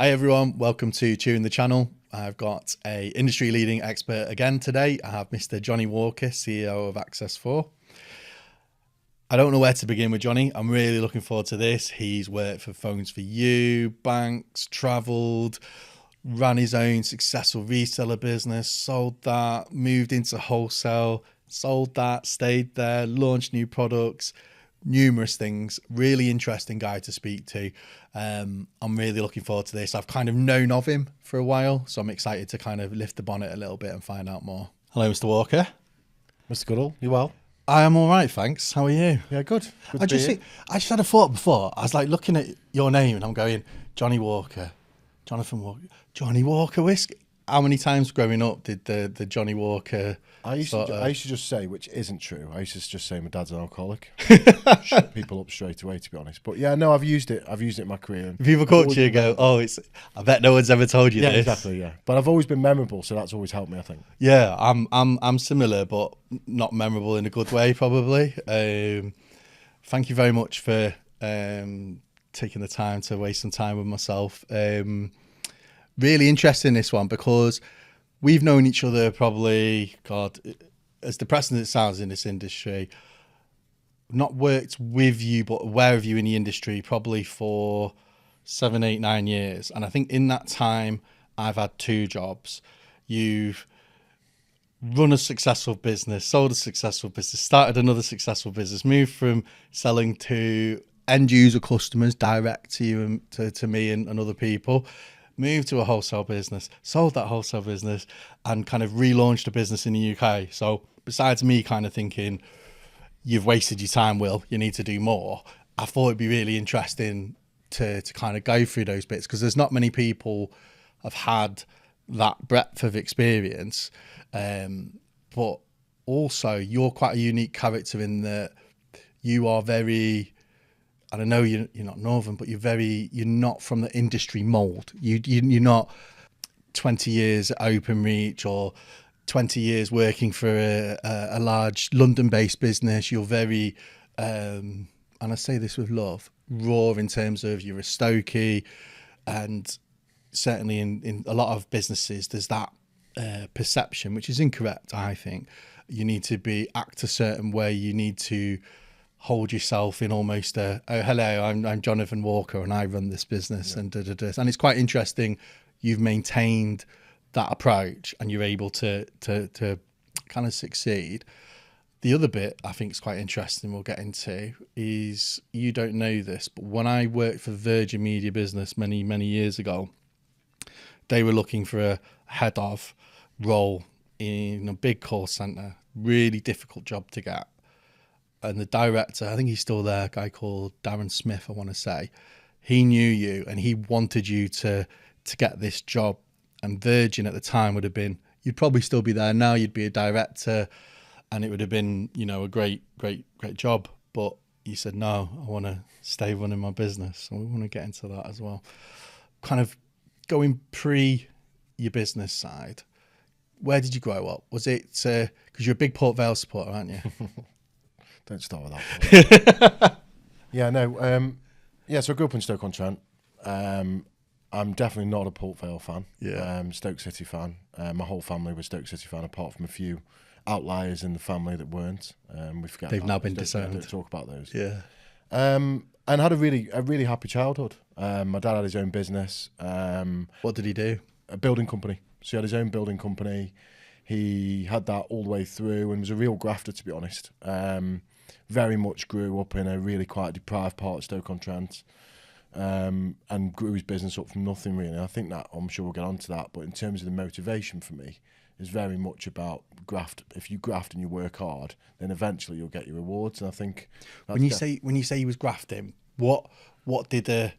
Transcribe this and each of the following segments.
Hi everyone, welcome to Tune the Channel. I've got a industry leading expert again today. I have Mr. Johnny Walker, CEO of Access4. I don't know where to begin with Johnny. I'm really looking forward to this. He's worked for Phones for You, banks, travelled, ran his own successful reseller business, sold that, moved into wholesale, sold that, stayed there, launched new products, numerous things. Really interesting guy to speak to. I'm really looking forward to this. I've kind of known of him for a while, so I'm excited to kind of lift the bonnet a little bit and find out more. Hello, Mr. Walker. Mr. Goodall, you well? I am all right, thanks. How are you? Yeah, good. I just had a thought before. I was like looking at your name and I'm going, Johnny Walker, Jonathan Walker, Johnny Walker whiskey. How many times growing up did the Johnny Walker? I used to just say, which isn't true. I used to just say my dad's an alcoholic. Shut people up straight away, to be honest. But yeah, no, I've used it. I've used it in my career. People call you and go, "Oh, it's." I bet no one's ever told you this. Yeah, exactly. Yeah, but I've always been memorable, so that's always helped me, I think. Yeah, I'm similar, but not memorable in a good way, probably. Thank you very much for taking the time to waste some time with myself. Really interested in this one because we've known each other probably, God, as depressing as it sounds in this industry, not worked with you, but aware of you in the industry probably for 7, 8, 9 years. And I think in that time, I've had 2 jobs. You've run a successful business, sold a successful business, started another successful business, moved from selling to end user customers direct to you and to me and other people. Moved to a wholesale business, sold that wholesale business and kind of relaunched a business in the UK. So besides me kind of thinking, you've wasted your time, Will, you need to do more, I thought it'd be really interesting to kind of go through those bits because there's not many people have had that breadth of experience. But also you're quite a unique character in that you are very... And I know you're not Northern, but you're not from the industry mould. You're not 20 years at Openreach or 20 years working for a large London-based business. You're very, and I say this with love, raw in terms of you're a Stokey, and certainly in a lot of businesses there's that perception, which is incorrect. I think you need to act a certain way. You need to hold yourself in almost oh hello, I'm Jonathan Walker and I run this business. Yeah. And it's quite interesting you've maintained that approach and you're able to kind of succeed. The other bit I think is quite interesting we'll get into is, you don't know this, but when I worked for Virgin Media Business many years ago, they were looking for a head of role in a big call centre, really difficult job to get. And the director, I think he's still there, a guy called Darren Smith, I want to say, he knew you and he wanted you to get this job. And Virgin at the time would have been, you'd probably still be there now, you'd be a director and it would have been, a great job. But you said, no, I want to stay running my business. And we want to get into that as well. Kind of going pre your business side, where did you grow up? Was it, because you're a big Port Vale supporter, aren't you? Don't start with that. Yeah, no. So I grew up in Stoke-on-Trent. I'm definitely not a Port Vale fan. Yeah. Stoke City fan. My whole family was Stoke City fan, apart from a few outliers in the family that weren't. We forget they've now been disowned. Don't talk about those. Yeah. And had a really happy childhood. My dad had his own business. What did he do? A building company. So he had his own building company. He had that all the way through and was a real grafter, to be honest. Very much grew up in a really quite deprived part of Stoke-on-Trent, and grew his business up from nothing, really. I think that, I'm sure we'll get onto that, but in terms of the motivation for me, is very much about graft. If you graft and you work hard, then eventually you'll get your rewards. And I think when you say he was grafting, what did a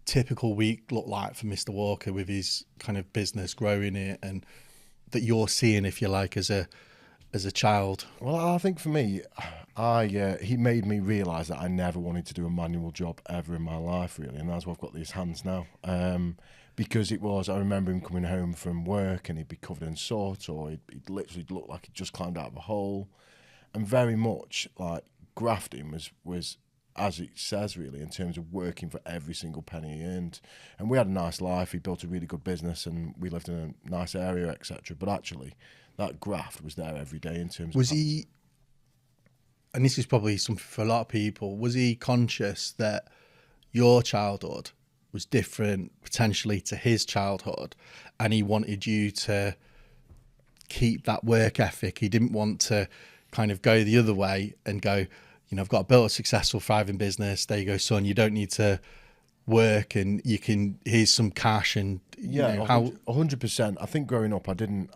typical week look like for Mr. Walker with his kind of business, growing it, and that you're seeing, if you like, as a child? Well, I think for me, he made me realise that I never wanted to do a manual job ever in my life, really, and that's why I've got these hands now. Because I remember him coming home from work and he'd be covered in soot, or he'd literally look like he'd just climbed out of a hole, and very much like grafting was as it says, really, in terms of working for every single penny he earned. And we had a nice life. He built a really good business, and we lived in a nice area, etc. But actually, that graft was there every day in terms of... Was he, and this is probably something for a lot of people, was he conscious that your childhood was different potentially to his childhood, and he wanted you to keep that work ethic? He didn't want to kind of go the other way and go, you know, I've got built a successful, thriving business. There you go, son. You don't need to work, and you can, here's some cash. And you know, how 100%. I think growing up, I didn't.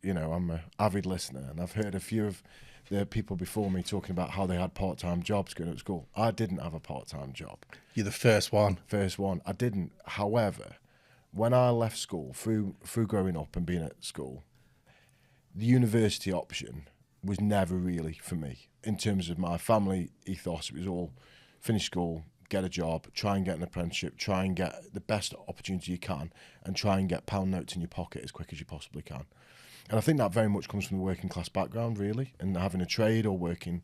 You know, I'm an avid listener, and I've heard a few of the people before me talking about how they had part-time jobs going to school. I didn't have a part-time job. You're the first one. First one. I didn't. However, when I left school, through growing up and being at school, the university option was never really for me. In terms of my family ethos, it was all finish school, get a job, try and get an apprenticeship, try and get the best opportunity you can, and try and get pound notes in your pocket as quick as you possibly can. And I think that very much comes from the working class background, really, and having a trade or working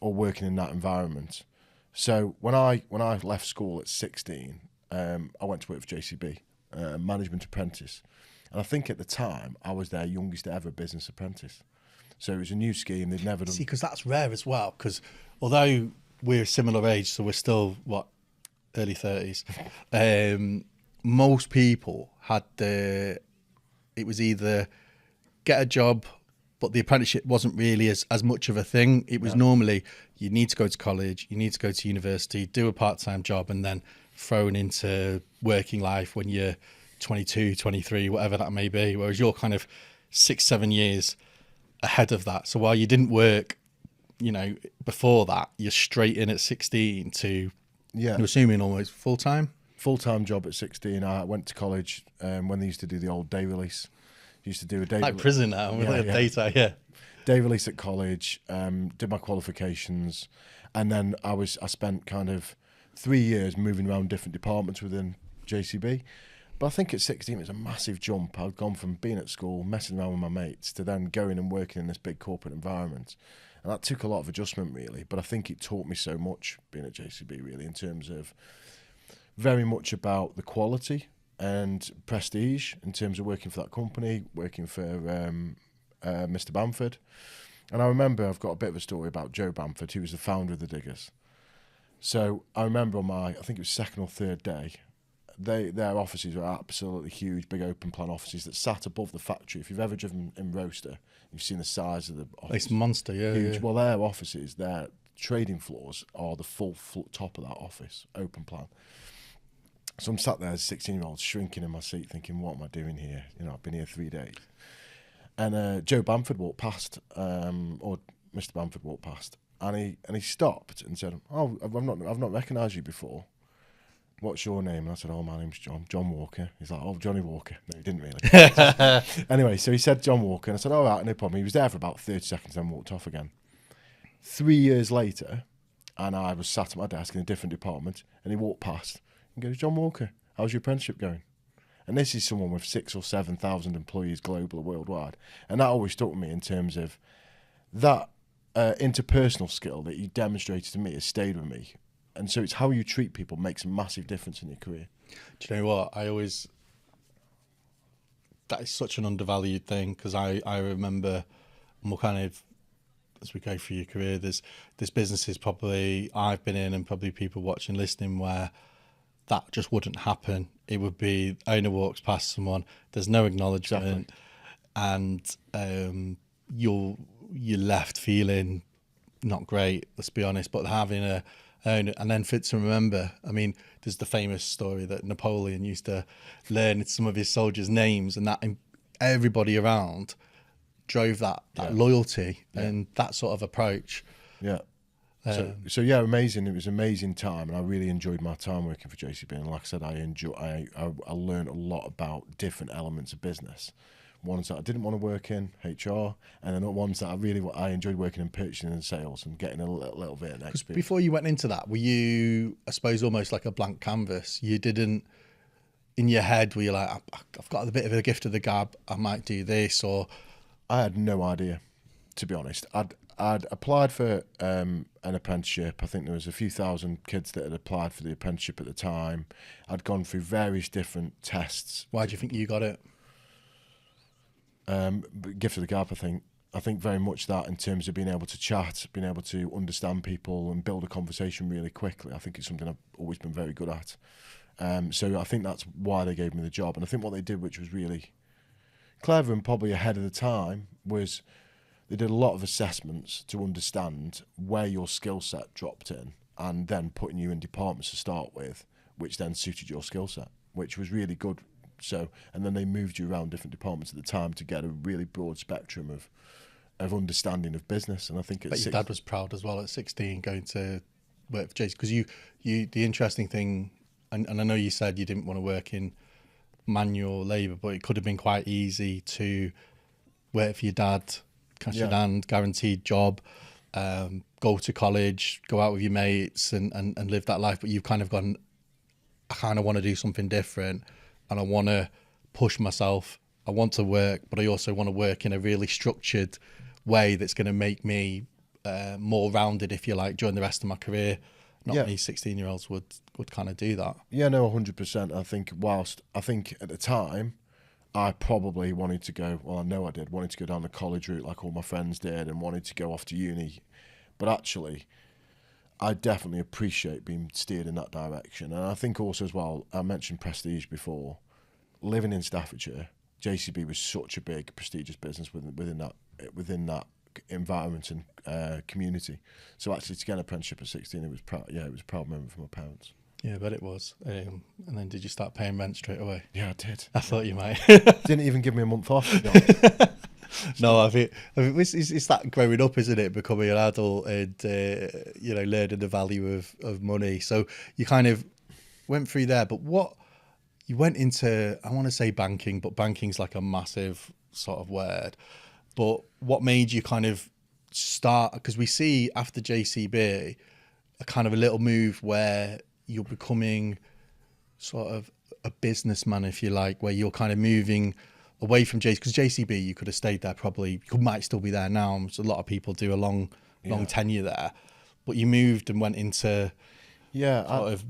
in that environment. So when I left school at 16, I went to work for JCB, management apprentice. And I think at the time, I was their youngest ever business apprentice. So it was a new scheme. They'd never done... See, because that's rare as well, because although we're a similar age, so we're still, early 30s, most people had it was either get a job, but the apprenticeship wasn't really as much of a thing. It was normally, you need to go to college, you need to go to university, do a part-time job, and then thrown into working life when you're 22, 23, whatever that may be. Whereas you're kind of 6-7 years ahead of that. So while you didn't work, you know, before that, you're straight in at 16 to, you're assuming almost full-time? Full-time job at 16. I went to college when they used to do the old day release. Used to do a day... Like prison now, data, Day release at college, did my qualifications, and then I spent kind of 3 years moving around different departments within JCB. But I think at 16 it was a massive jump. I'd gone from being at school, messing around with my mates, to then going and working in this big corporate environment. And that took a lot of adjustment, really. But I think it taught me so much, being at JCB, really, in terms of very much about the quality and prestige, in terms of working for that company, working for Mr. Bamford. And I remember, I've got a bit of a story about Joe Bamford, who was the founder of the Diggers. So I remember on I think it was second or third day, their offices were absolutely huge, big open plan offices that sat above the factory. If you've ever driven in Roaster, you've seen the size of the office. It's monster, huge. Yeah. Well, their offices, their trading floors are the full top of that office, open plan. So I'm sat there as a 16-year-old, shrinking in my seat, thinking, what am I doing here? You know, I've been here 3 days. And Joe Bamford walked past, or Mr. Bamford walked past, and he stopped and said, "Oh, I've not recognised you before. What's your name?" And I said, "Oh, my name's John Walker." He's like, "Oh, Johnny Walker." No, he didn't really. Anyway, so he said John Walker, and I said, "All right, no problem." He was there for about 30 seconds, then walked off again. 3 years later, and I was sat at my desk in a different department, and he walked past and goes, "John Walker, how's your apprenticeship going?" And this is someone with 6,000 or 7,000 employees global or worldwide. And that always stuck with me in terms of that interpersonal skill that you demonstrated to me has stayed with me. And so it's how you treat people makes a massive difference in your career. Do you know what? That is such an undervalued thing, because I remember, more kind of, as we go through your career, there's businesses probably I've been in, and probably people watching, listening, where that just wouldn't happen. It would be owner walks past someone, there's no acknowledgement, and you're left feeling not great, let's be honest. But having a owner, and then fit to remember, I mean, there's the famous story that Napoleon used to learn some of his soldiers' names, and that everybody around drove that loyalty and that sort of approach. Yeah. So yeah, amazing. It was an amazing time, and I really enjoyed my time working for JCB. And like I said, I learned a lot about different elements of business. Ones that I didn't want to work in, HR, and then ones that I enjoyed working in purchasing and sales and getting a little bit of experience. Before you went into that, were you, I suppose, almost like a blank canvas? You didn't, in your head, were you like, I've got a bit of a gift of the gab, I might do this, or? I had no idea, to be honest. I'd applied for an apprenticeship. I think there was a few thousand kids that had applied for the apprenticeship at the time. I'd gone through various different tests. Why do you think you got it? Gift of the gab, I think. I think very much that in terms of being able to chat, being able to understand people and build a conversation really quickly. I think it's something I've always been very good at. So I think that's why they gave me the job. And I think what they did, which was really clever and probably ahead of the time, was they did a lot of assessments to understand where your skill set dropped in, and then putting you in departments to start with, which then suited your skill set, which was really good. So, and then they moved you around different departments at the time to get a really broad spectrum of understanding of business. And I think But your dad was proud as well at 16 going to work for JC, because you the interesting thing, and I know you said you didn't want to work in manual labour, but it could have been quite easy to work for your dad, cash in hand, guaranteed job, go to college, go out with your mates and live that life. But you've kind of gone, I kind of want to do something different, and I want to push myself. I want to work, but I also want to work in a really structured way that's going to make me more rounded, if you like, during the rest of my career. Not many 16-year-olds would kind of do that. Yeah, no, 100%. I think at the time, I probably wanted to go, well, I know I did, wanted to go down the college route like all my friends did, and wanted to go off to uni. But actually, I definitely appreciate being steered in that direction. And I think also as well, I mentioned prestige before. Living in Staffordshire, JCB was such a big, prestigious business within that environment and community. So actually, to get an apprenticeship at 16, it was a proud moment for my parents. Yeah, I bet it was. And then did you start paying rent straight away? Yeah, I did. I thought you might. Didn't even give me a month off. No, I think it's that growing up, isn't it? Becoming an adult and learning the value of money. So you kind of went through there, but you went into, I want to say banking, but banking's like a massive sort of word. But what made you kind of start? Because we see after JCB a kind of a little move where you're becoming sort of a businessman, if you like, where you're kind of moving away from JCB. Because JCB, you could have stayed there probably, you might still be there now. So a lot of people do a long tenure there. But you moved and went into mortgage,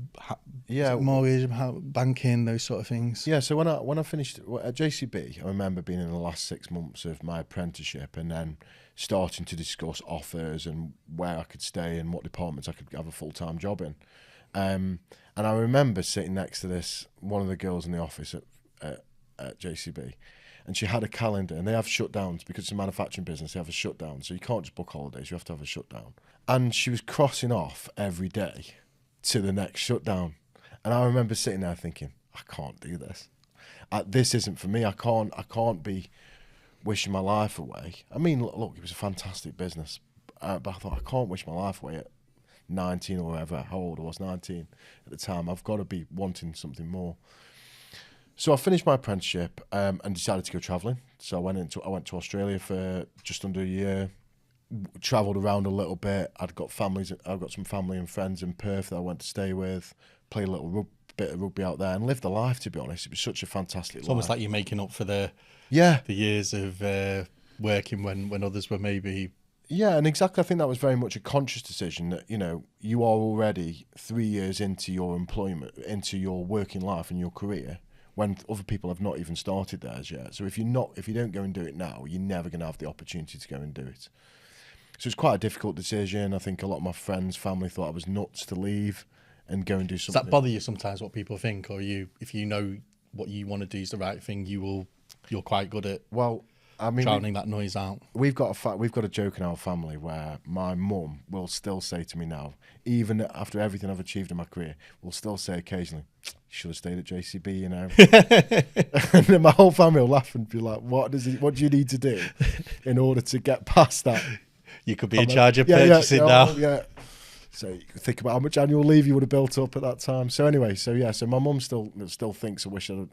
banking, those sort of things. Yeah, so when I finished at JCB, I remember being in the last 6 months of my apprenticeship and then starting to discuss offers and where I could stay and what departments I could have a full-time job in. And I remember sitting next to one of the girls in the office at JCB, and she had a calendar, and they have shutdowns because it's a manufacturing business. They have a shutdown, so you can't just book holidays. You have to have a shutdown. And she was crossing off every day to the next shutdown. And I remember sitting there thinking, I can't do this. This isn't for me. I can't be wishing my life away. I mean, look, it was a fantastic business, but I thought, I can't wish my life away at 19 or whatever, how old I was, 19 at the time. I've got to be wanting something more. So I finished my apprenticeship and decided to go travelling. So I went to Australia for just under a year, travelled around a little bit. I've got some family and friends in Perth that I went to stay with, played a little bit of rugby out there and lived the life, to be honest. It was such a fantastic life. It's almost like you're making up for the years of working when others were maybe... Yeah, and exactly, I think that was very much a conscious decision that, you are already 3 years into your employment, into your working life and your career, when other people have not even started theirs yet. So if you don't go and do it now, you're never going to have the opportunity to go and do it. So it's quite a difficult decision. I think a lot of my friends, family thought I was nuts to leave and go and do something. Does that bother you sometimes, what people think? Or if you know what you want to do is the right thing, you're quite good at drowning that noise out? We've got a joke in our family where my mum will still say to me now, even after everything I've achieved in my career, will still say occasionally, "You should have stayed at JCB, And then my whole family will laugh and be like, "What do you need to do in order to get past that?" You could be in charge of purchasing now. Yeah. So you could think about how much annual leave you would have built up at that time. So anyway, so my mum still thinks I wish I'd,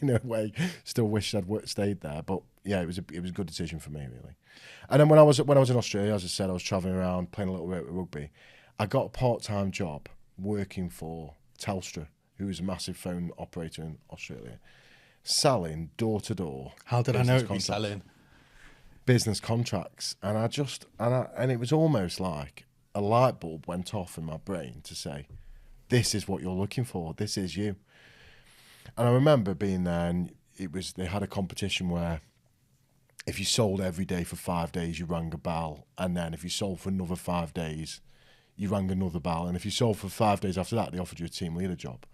in a way, still wish I'd stayed there. But yeah, it was a good decision for me, really. And then when I was in Australia, as I said, I was travelling around playing a little bit of rugby. I got a part-time job working for Telstra, who is a massive phone operator in Australia, selling door to door. How did I know it'd be selling? business contracts, and and it was almost like a light bulb went off in my brain to say, this is what you're looking for. This is you. And I remember being there, and they had a competition where if you sold every day for 5 days, you rang a bell, and then if you sold for another 5 days, you rang another bell, and if you sold for 5 days after that, they offered you a team leader job.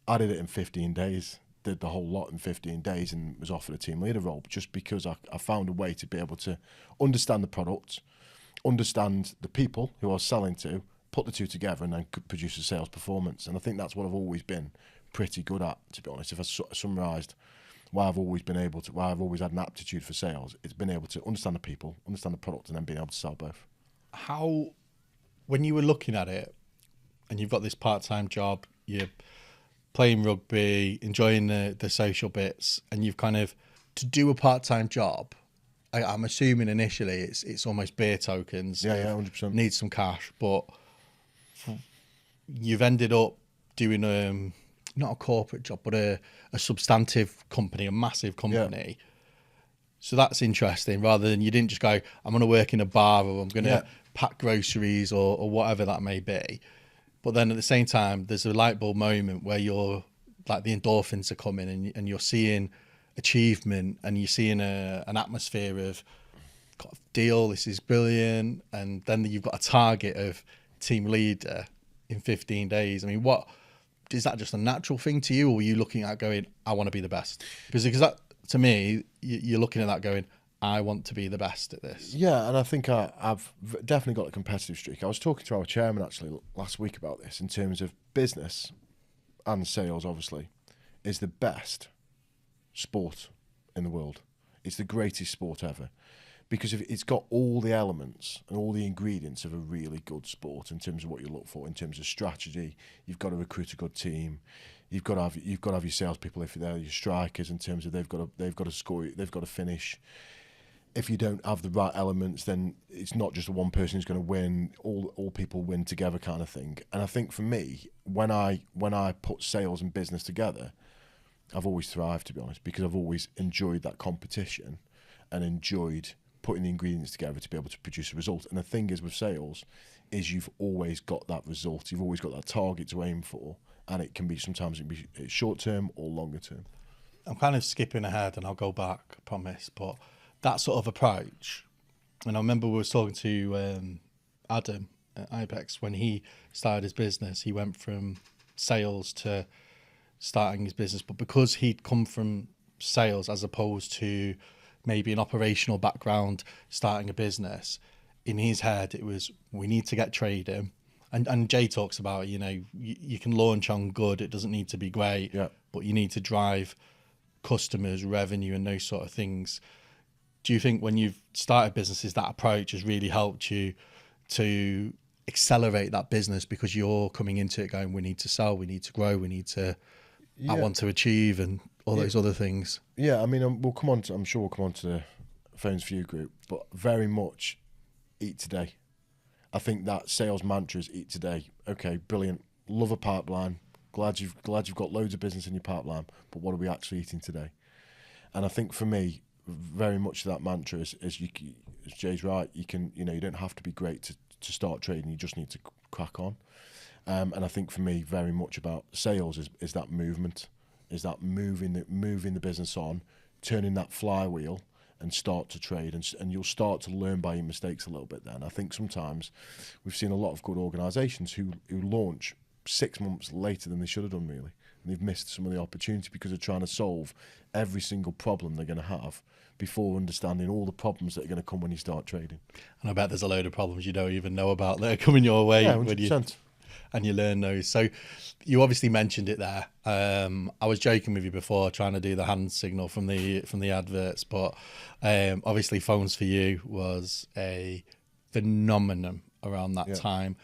I did it in 15 days. Did the whole lot in 15 days and was offered a team leader role just because I found a way to be able to understand the product, understand the people who I was selling to, put the two together, and then could produce a sales performance. And I think that's what I've always been pretty good at, to be honest. If I summarised why I've always had an aptitude for sales, it's been able to understand the people, understand the product, and then being able to sell both. How, when you were looking at it, and you've got this part-time job, you're playing rugby, enjoying the social bits, and you've kind of, to do a part-time job, I'm assuming initially it's almost beer tokens. Yeah, 100%. Need some cash, but you've ended up doing not a corporate job, but a substantive company, a massive company. Yeah. So that's interesting, rather than you didn't just go, I'm going to work in a bar, or I'm going to pack groceries, or whatever that may be. But then at the same time, there's a light bulb moment where you're like, the endorphins are coming, and you're seeing achievement, and you're seeing an atmosphere of, got a deal, this is brilliant. And then you've got a target of team leader in 15 days. I mean, is that just a natural thing to you, or were you looking at going, I want to be the best? Because that, to me, you're looking at that going, I want to be the best at this. Yeah, and I think I've definitely got a competitive streak. I was talking to our chairman actually last week about this, in terms of business and sales, obviously, is the best sport in the world. It's the greatest sport ever, because it's got all the elements and all the ingredients of a really good sport in terms of what you look for, in terms of strategy. You've got to recruit a good team. You've got to have your salespeople, if they're your strikers, in terms of they've got to score, they've got to finish. If you don't have the right elements, then it's not just the one person who's going to win. All people win together, kind of thing. And I think for me, when I put sales and business together, I've always thrived, to be honest, because I've always enjoyed that competition and enjoyed putting the ingredients together to be able to produce a result. And the thing is with sales, is you've always got that result. You've always got that target to aim for, and it can be short term or longer term. I'm kind of skipping ahead, and I'll go back, I promise, but that sort of approach, and I remember we were talking to Adam at Ibex when he started his business. He went from sales to starting his business, but because he'd come from sales as opposed to maybe an operational background starting a business, in his head it was, we need to get trading. And Jay talks about, you can launch on good, it doesn't need to be great, but you need to drive customers, revenue, and those sort of things. Do you think when you've started businesses, that approach has really helped you to accelerate that business, because you're coming into it going, we need to sell, we need to grow, we need to, I want to achieve, and all those other things? Yeah, I mean, I'm sure we'll come on to the Phones for You group, but very much eat today. I think that sales mantra is eat today. Okay, brilliant. Love a pipeline. Glad you've got loads of business in your pipeline, but what are we actually eating today? And I think for me, very much that mantra is as Jay's right, you don't have to be great to start trading, you just need to crack on. And I think for me, very much about sales is that movement, is that moving the business on, turning that flywheel and start to trade, and you'll start to learn by your mistakes a little bit then. I think sometimes we've seen a lot of good organisations who launch 6 months later than they should have done, really. And they've missed some of the opportunity because they're trying to solve every single problem they're going to have before understanding all the problems that are going to come when you start trading. And I bet there's a load of problems you don't even know about that are coming your way. Yeah, 100%. And you learn those. So you obviously mentioned it there. I was joking with you before, trying to do the hand signal from the adverts, but obviously Phones for You was a phenomenon around that time.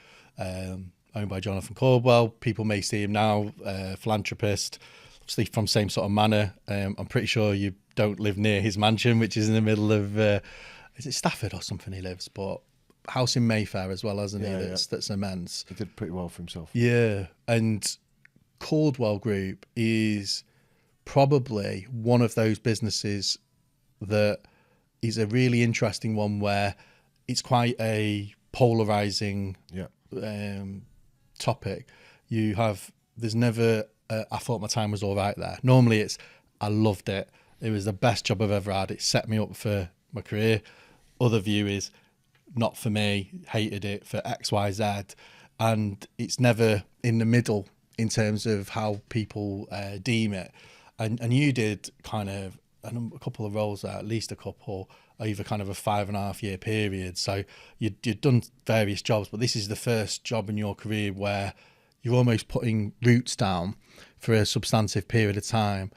Owned by Jonathan Caldwell. People may see him now, philanthropist, obviously from same sort of manner. I'm pretty sure you don't live near his mansion, which is in the middle of, is it Stafford or something he lives, but house in Mayfair as well, hasn't he? That's immense. He did pretty well for himself. Yeah, and Caldwell Group is probably one of those businesses that is a really interesting one where it's quite a polarizing topic. There's never I thought my time was all right there. Normally it's I loved it. It was the best job I've ever had. It set me up for my career. Other view is not for me, hated it for X, Y, Z. And it's never in the middle in terms of how people deem it. And you did kind of a couple of roles there, at least a couple, over kind of a 5.5 year period. So you'd done various jobs, but this is the first job in your career where you're almost putting roots down for a substantive period of time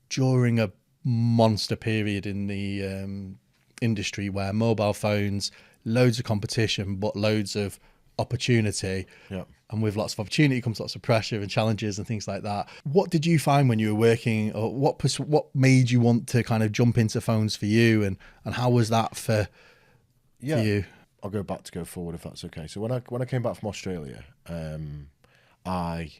during a monster period in the industry where mobile phones, loads of competition, but loads of opportunity. Yeah. And with lots of opportunity comes lots of pressure and challenges and things like that. What did you find when you were working, or what made you want to kind of jump into phones for you, and how was that for you? I'll go back to go forward if that's okay. So when I came back from Australia, I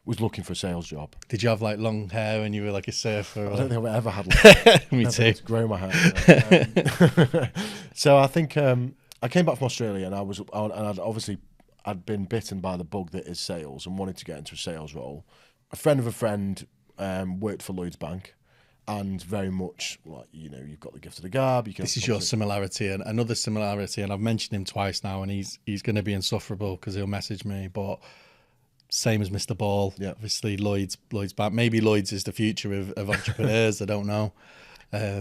was looking for a sales job. Did you have like long hair and you were like a surfer? I don't think I ever had like Me too. To grow my hair. So I think I came back from Australia and I'd been bitten by the bug that is sales and wanted to get into a sales role. A friend of a friend worked for Lloyds Bank, and very much like, you've got the gift of the gab. This is your similarity, and another similarity, and I've mentioned him twice now, and he's going to be insufferable because he'll message me, but same as Mr. Ball. Yeah. Obviously Lloyds Bank. Maybe Lloyds is the future of entrepreneurs. I don't know.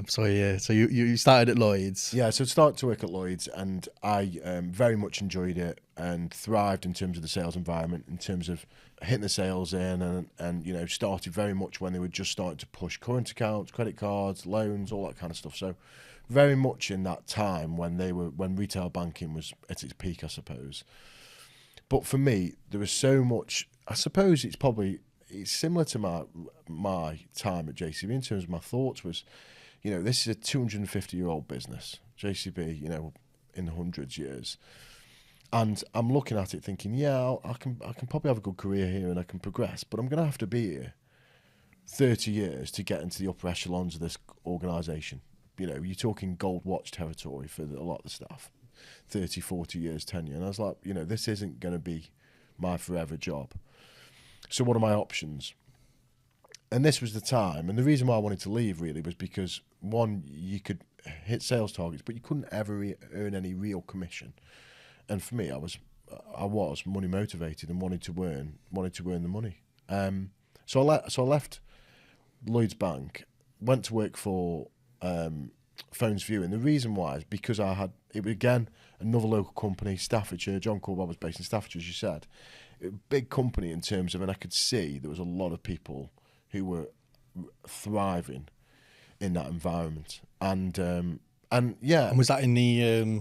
So you started at Lloyds. Yeah, so I started to work at Lloyds, and I very much enjoyed it and thrived in terms of the sales environment, in terms of hitting the sales in, and started very much when they were just starting to push current accounts, credit cards, loans, all that kind of stuff. So very much in that time when retail banking was at its peak, I suppose. But for me, there was so much. I suppose it's similar to my time at JCB in terms of my thoughts was, this is a 250-year-old business, JCB, in the hundreds years. And I'm looking at it thinking, I can probably have a good career here and I can progress, but I'm going to have to be here 30 years to get into the upper echelons of this organisation. You're talking gold watch territory for a lot of the staff, 30, 40 years tenure. And I was like, this isn't going to be my forever job. So what are my options? And this was the time. And the reason why I wanted to leave really was because, one, you could hit sales targets, but you couldn't ever earn any real commission. And for me, I was money motivated and wanted to earn the money. So I left Lloyds Bank, went to work for Phones View, and the reason why is because it was again another local company, Staffordshire. John Corbob was based in Staffordshire, as you said. A big company in terms of, and I could see there was a lot of people who were thriving in that environment, and yeah. And was that in the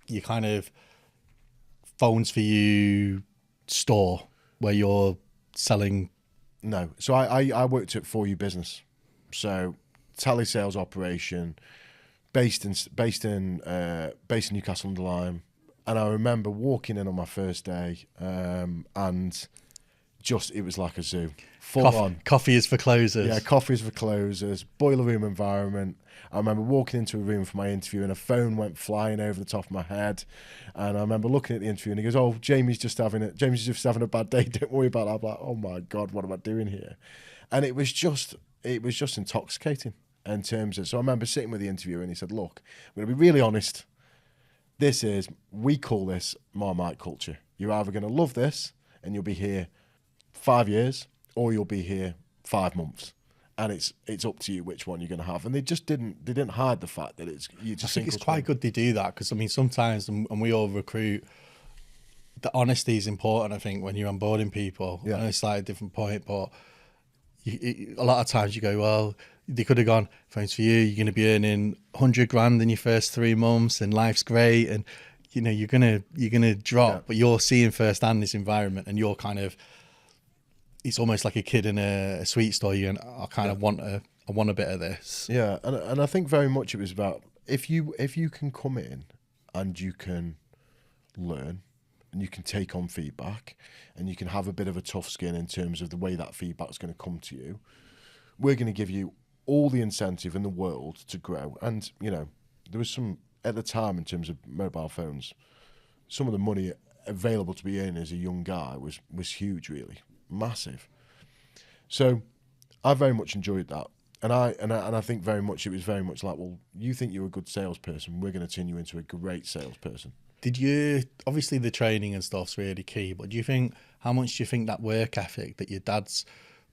your kind of Phones for You store where you're selling? No, so I worked at For You Business, so telesales operation, based in Newcastle under Lyme. And I remember walking in on my first day, and it was like a zoo. Full on. Coffee is for closers. Yeah, coffee is for closers, boiler room environment. I remember walking into a room for my interview and a phone went flying over the top of my head. And I remember looking at the interview and he goes, Jamie's just having a bad day, don't worry about it. I'm like, oh my God, what am I doing here? And it was just intoxicating in terms of, so I remember sitting with the interviewer and he said, look, I'm going to be really honest. We call this Marmite culture. You're either going to love this and you'll be here 5 years, or you'll be here 5 months, and it's up to you which one you're going to have. And they didn't hide the fact that it's you just. I think it's quite good they do that, because I mean sometimes, and we all recruit, the honesty is important. I think when you're onboarding people, I know it's like a different point, but a lot of times you go, well, they could have gone, Phones for You, you're going to be earning 100 grand in your first 3 months, and life's great, and you're gonna drop, but you're seeing firsthand this environment, and you're kind of. It's almost like a kid in a sweet store. I want a bit of this. Yeah, and I think very much it was about if you can come in and you can learn and you can take on feedback and you can have a bit of a tough skin in terms of the way that feedback's going to come to you, we're going to give you all the incentive in the world to grow. And there was some at the time in terms of mobile phones. Some of the money available to be earned as a young guy was huge, really massive. So I very much enjoyed that. And I think very much it was very much like, well, you think you're a good salesperson, we're going to turn you into a great salesperson. Did you, obviously the training and stuff's really key, but how much do you think that work ethic that your dad's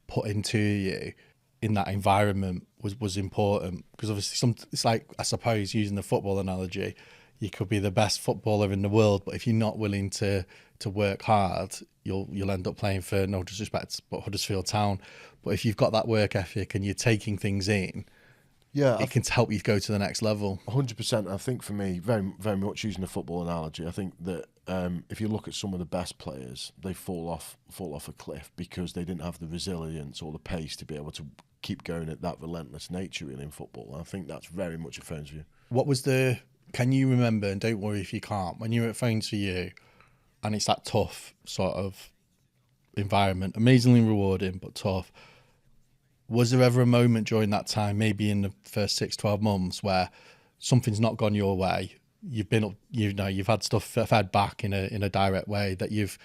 put into you in that environment was important? Because obviously it's like, I suppose, using the football analogy, you could be the best footballer in the world, but if you're not willing to work hard, you'll end up playing for, no disrespect, but Huddersfield Town. But if you've got that work ethic and you're taking things in, it can help you go to the next level. 100%. I think for me, very, very much using the football analogy, I think that if you look at some of the best players, they fall off a cliff because they didn't have the resilience or the pace to be able to keep going at that relentless nature really in football. And I think that's very much a Phones For You. Can you remember, and don't worry if you can't, when you were at Phones For You and it's that tough sort of environment, amazingly rewarding but tough, was there ever a moment during that time, maybe in the first 6-12 months, where something's not gone your way? You've been, you've had stuff fed back in a direct way that you've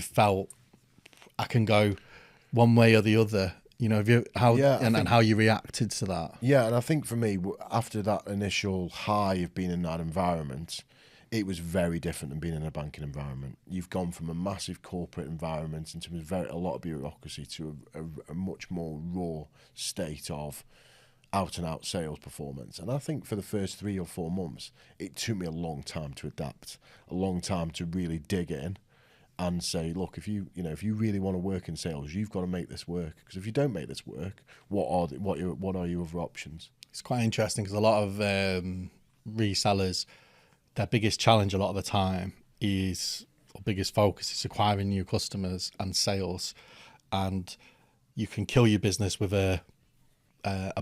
felt, I can go one way or the other. And how you reacted to that. Yeah, and I think for me, after that initial high of being in that environment, it was very different than being in a banking environment. You've gone from a massive corporate environment in terms of a lot of bureaucracy to a much more raw state of out-and-out sales performance. And I think for the first 3 or 4 months, it took me a long time to adapt, a long time to really dig in and say, look, if you really want to work in sales, you've got to make this work. Because if you don't make this work, what are your other options? It's quite interesting because a lot of resellers, their biggest challenge a lot of the time or biggest focus is acquiring new customers and sales. And you can kill your business with a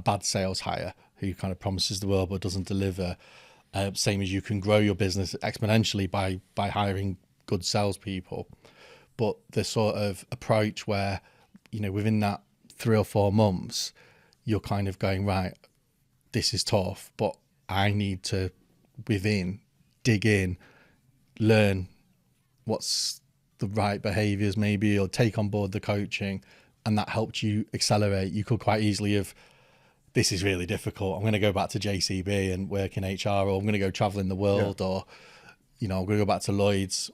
bad sales hire who kind of promises the world but doesn't deliver. Same as you can grow your business exponentially by hiring good salespeople. But the sort of approach where, within that 3 or 4 months, you're kind of going, right, this is tough, but I need to dig in, learn what's the right behaviors maybe, or take on board the coaching, and that helped you accelerate. You could quite easily have, this is really difficult, I'm going to go back to JCB and work in HR, or I'm going to go traveling the world, or I'm going to go back to Lloyd's.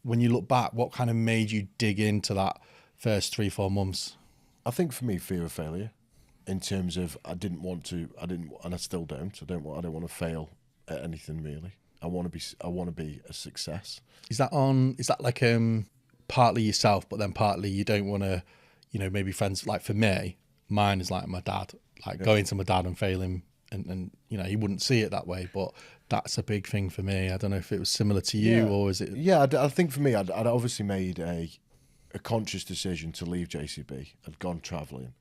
When you look back, what kind of made you dig into that first 3-4 months? I think for me, fear of failure, in terms of I didn't want to, and I still don't. I don't want to fail at anything really. I want to be a success. Is that like partly yourself, but then partly you don't want to, maybe friends? Like for me, mine is like my dad, going to my dad and failing, and he wouldn't see it that way, but that's a big thing for me. I don't know if it was similar to you, or is it? Yeah, I think for me, I'd obviously made a conscious decision to leave JCB. I'd gone travelling.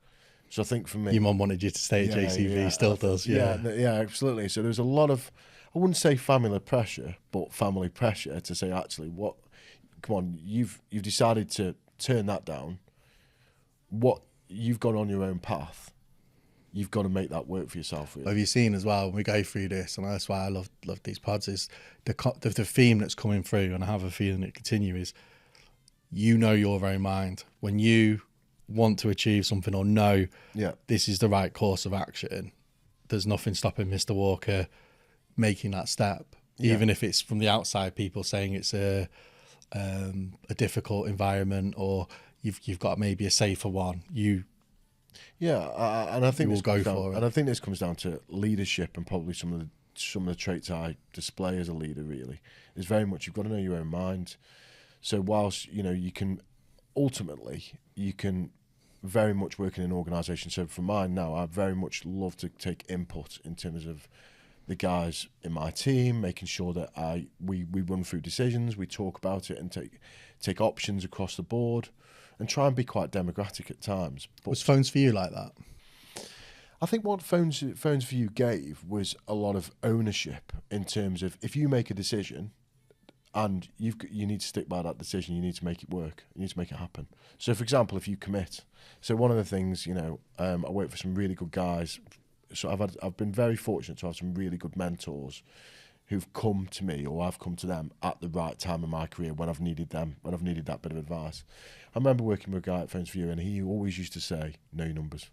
So I think for me... Your mum wanted you to stay at JCB, still does, yeah, absolutely. So there's a lot of, I wouldn't say family pressure, but family pressure to say, actually, come on, you've decided to turn that down. You've gone on your own path. You've got to make that work for yourself. Really. Have you seen as well, when we go through this, and that's why I love these pods, is the theme that's coming through, and I have a feeling it continues, your own mind. When you want to achieve something or know this is the right course of action, there's nothing stopping Mr. Walker making that step. Even if it's from the outside, people saying it's a difficult environment, or you've got maybe a safer one. And I think we'll go for it. And I think this comes down to leadership, and probably some of the traits I display as a leader. Really, is very much you've got to know your own mind. So whilst you can very much work in an organisation. So for mine now, I very much love to take input in terms of the guys in my team, making sure that we run through decisions, we talk about it, and take options across the board. And try and be quite democratic at times. But was Phones For You like that? I think what Phones For You gave was a lot of ownership in terms of, if you make a decision and you need to stick by that decision, you need to make it work, you need to make it happen. So for example, if you commit, so one of the things, I work for some really good guys so I've been very fortunate to have some really good mentors who've come to me, or I've come to them at the right time in my career when I've needed them, when I've needed that bit of advice. I remember working with a guy at Phones for You, and he always used to say, know your numbers.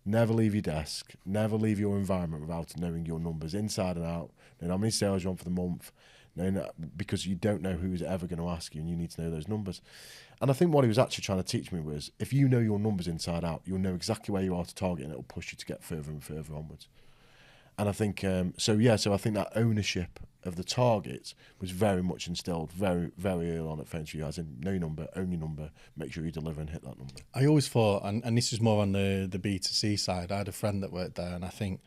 Never leave your desk, never leave your environment without knowing your numbers inside and out, knowing how many sales you're on for the month, knowing that, because you don't know who's ever going to ask you, and you need to know those numbers. And I think what he was actually trying to teach me was, if you know your numbers inside out, you'll know exactly where you are to target, and it'll push you to get further and further onwards. And I think, so I think that ownership of the targets was very much instilled very, very early on at Phones for You, as in know your number, own your number, make sure you deliver and hit that number. I always thought, and this is more on the B2C side, I had a friend that worked there, and I think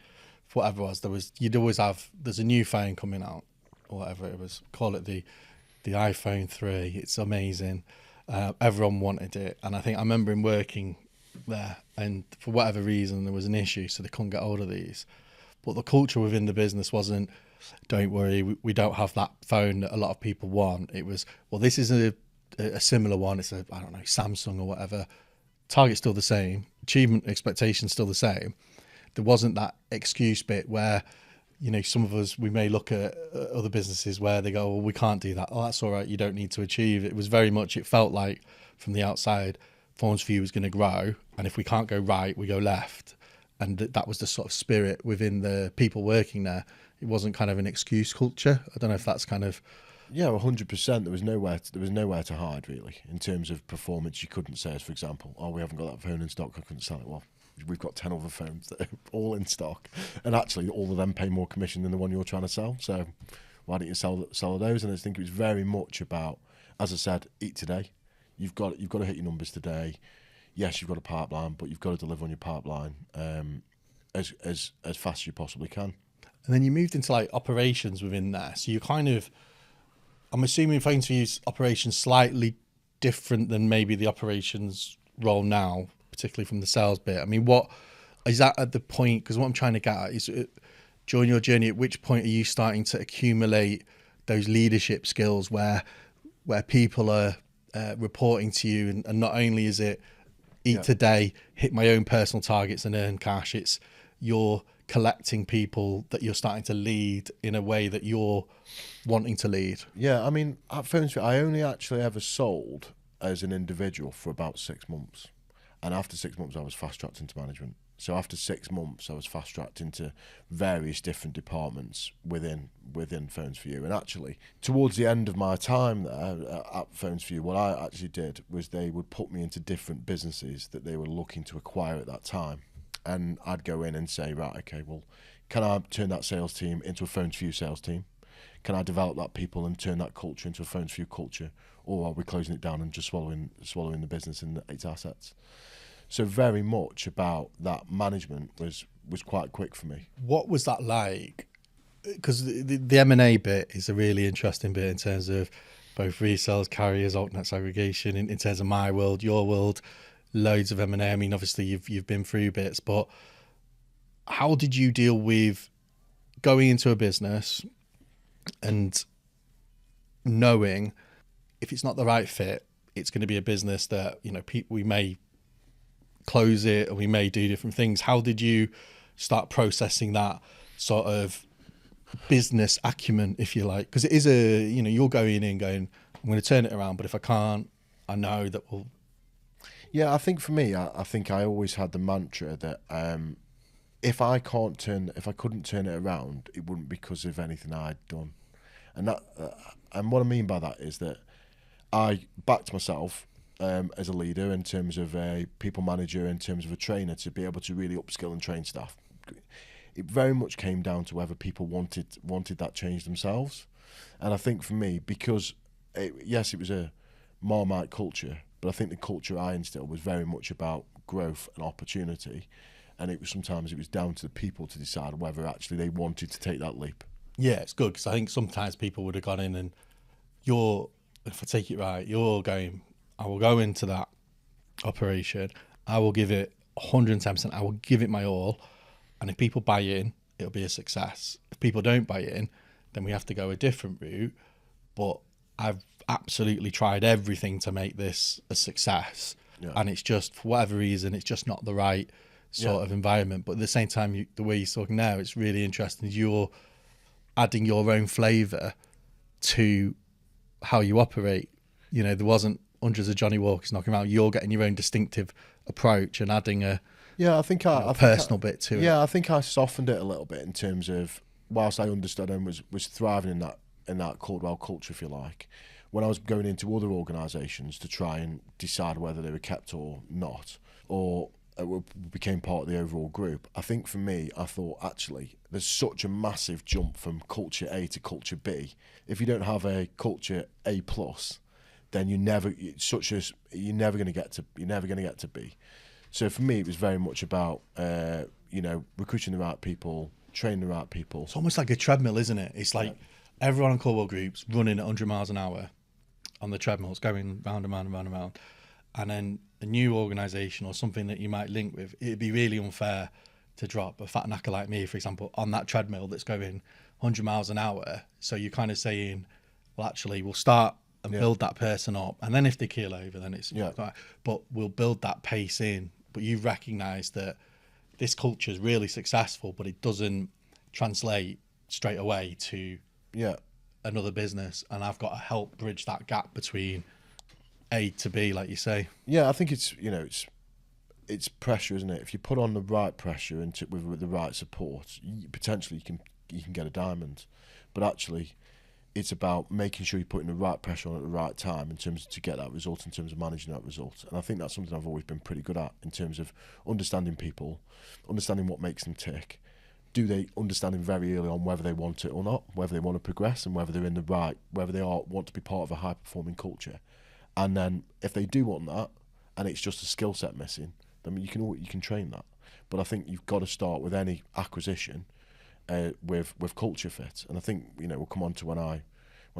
for whatever it was, you'd always have, there's a new phone coming out, or whatever it was, call it the iPhone 3, it's amazing. Everyone wanted it, and I think I remember him working there, and for whatever reason there was an issue, so they couldn't get hold of these. But the culture within the business wasn't, don't worry, we don't have that phone that a lot of people want. It was, well, this is a similar one. It's a, I don't know, Samsung or whatever. Target's still the same. Achievement expectation's still the same. There wasn't that excuse bit where, you know, some of us, we may look at other businesses where they go, well, we can't do that. Oh, that's all right. You don't need to achieve. It was very much, it felt like from the outside, Phones for You was going to grow. And if we can't go right, we go left. And that was the sort of spirit within the people working there. It wasn't kind of an excuse culture. I don't know if that's kind of... Yeah, 100%. There was nowhere to hide, really, in terms of performance. You couldn't say, as for example, oh, we haven't got that phone in stock, I couldn't sell it. Well, we've got 10 other phones that are all in stock, and actually all of them pay more commission than the one you're trying to sell. So why don't you sell those? And I think it was very much about, as I said, eat today. You've got to hit your numbers today. Yes, you've got a pipeline, but you've got to deliver on your pipeline as fast as you possibly can. And then you moved into like operations within there. So you kind of, I'm assuming Phones for You's operations slightly different than maybe the operations role now, particularly from the sales bit. I mean, what is that at the point? Because what I'm trying to get at is, during your journey, at which point are you starting to accumulate those leadership skills where people are reporting to you, and not only is it eat today, hit my own personal targets and earn cash, it's you're collecting people that you're starting to lead in a way that you're wanting to lead. Yeah, I mean, at Phones for You, I only actually ever sold as an individual for about 6 months. And after 6 months, I was fast-tracked into management. So after 6 months, I was fast-tracked into various different departments within Phones for You. And actually, towards the end of my time there at Phones for You, what I actually did was they would put me into different businesses that they were looking to acquire at that time. And I'd go in and say, right, okay, well, can I turn that sales team into a Phones for You sales team? Can I develop that people and turn that culture into a Phones for You culture? Or are we closing it down and just swallowing the business and its assets? So very much about that management was quite quick for me. What was that like? Because the M&A bit is a really interesting bit in terms of both resellers, carriers, alternate aggregation, in terms of my world, your world, loads of M&A. I mean, obviously you've been through bits, but how did you deal with going into a business and knowing if it's not the right fit, it's going to be a business that, you know, we may close it, or we may do different things. How did you start processing that sort of business acumen, if you like? Because it is you're going in going, I'm going to turn it around, but if I can't, I know that will. Yeah, I think for me, I think I always had the mantra that if I couldn't turn it around, it wouldn't be because of anything I'd done. And what I mean by that is that I backed myself as a leader, in terms of a people manager, in terms of a trainer, to be able to really upskill and train staff. It very much came down to whether people wanted that change themselves. And I think for me, because it was a Marmite culture, but I think the culture I instilled was very much about growth and opportunity. And sometimes it was down to the people to decide whether actually they wanted to take that leap. Yeah, it's good, because I think sometimes people would have gone in and if I take it right, you're going, I will go into that operation, I will give it 110%, I will give it my all, and if people buy in, it'll be a success. If people don't buy in, then we have to go a different route, but I've absolutely tried everything to make this a success, and it's just, for whatever reason, it's just not the right sort of environment. But at the same time, the way you're talking now, it's really interesting. You're adding your own flavour to how you operate. You know, there wasn't hundreds of Johnny Walkers knocking around. You're getting your own distinctive approach and adding a personal bit to it. Yeah, I think I softened it a little bit in terms of, whilst I understood and was thriving in that Caldwell culture, if you like, when I was going into other organisations to try and decide whether they were kept or not, or became part of the overall group, I think for me, I thought, actually, there's such a massive jump from culture A to culture B. If you don't have a culture A plus, then you're never going to get to B. So for me, it was very much about recruiting the right people, training the right people. It's almost like a treadmill, isn't it? It's like everyone in Caldwell Group's running at 100 miles an hour on the treadmill. It's going round and round and round and round. And then a new organisation or something that you might link with, it'd be really unfair to drop a fat knacker like me, for example, on that treadmill that's going 100 miles an hour. So you're kind of saying, well, actually, we'll start and build that person up. And then if they keel over, then it's... But we'll build that pace in. But you recognise that this culture is really successful, but it doesn't translate straight away to another business. And I've got to help bridge that gap between A to B, like you say. Yeah, I think it's pressure, isn't it? If you put on the right pressure and with the right support, potentially you can get a diamond. But actually, it's about making sure you're putting the right pressure on at the right time in terms of to get that result, in terms of managing that result. And I think that's something I've always been pretty good at in terms of understanding people, understanding what makes them tick. Do they understanding very early on whether they want it or not, whether they want to progress, and whether they're in the right, whether they want to be part of a high performing culture. And then if they do want that, and it's just a skill set missing, then you can train that. But I think you've got to start with any acquisition with culture fit. And I think we'll come on to when I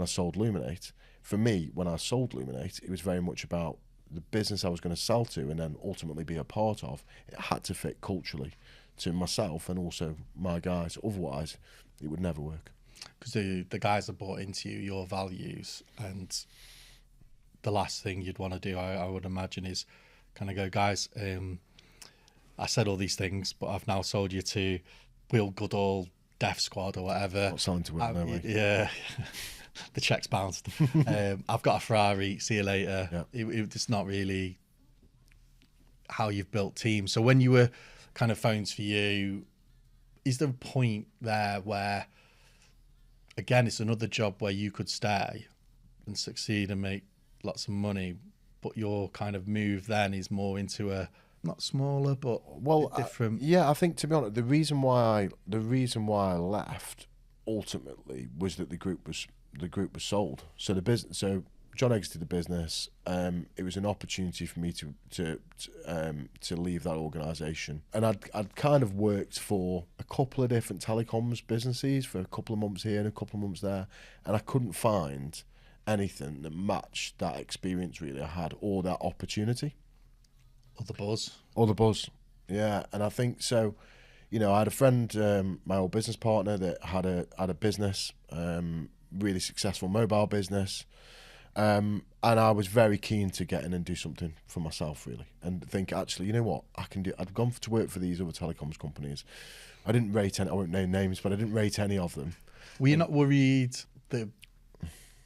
sold Luminate. For me, when I sold Luminate, it was very much about the business I was going to sell to and then ultimately be a part of. It had to fit culturally to myself and also my guys. Otherwise, it would never work. Because the guys that bought into you, your values, and the last thing you'd want to do, I would imagine, is kind of go, guys, I said all these things, but I've now sold you to Will Goodall, Death Squad or whatever. Not selling to Will, no way. Yeah. The check's bounced. I've got a Ferrari, see you later. Yeah. It's not really how you've built teams. So when you were kind of phones for you, is there a point there where, again, it's another job where you could stay and succeed and make lots of money, but your kind of move then is more into a not smaller but different? I think, to be honest, the reason why I left ultimately was that the group was sold. So John exited the business. It was an opportunity for me to leave that organisation, and I'd kind of worked for a couple of different telecoms businesses for a couple of months here and a couple of months there, and I couldn't find anything that matched that experience really I had, or that opportunity. Or the buzz. Yeah. And I think so, I had a friend, my old business partner, that had a business, really successful mobile business. And I was very keen to get in and do something for myself, really, and think, actually, you know what, I can do. I'd gone to work for these other telecoms companies. I didn't rate any, I won't name names, but I didn't rate any of them. Were you not worried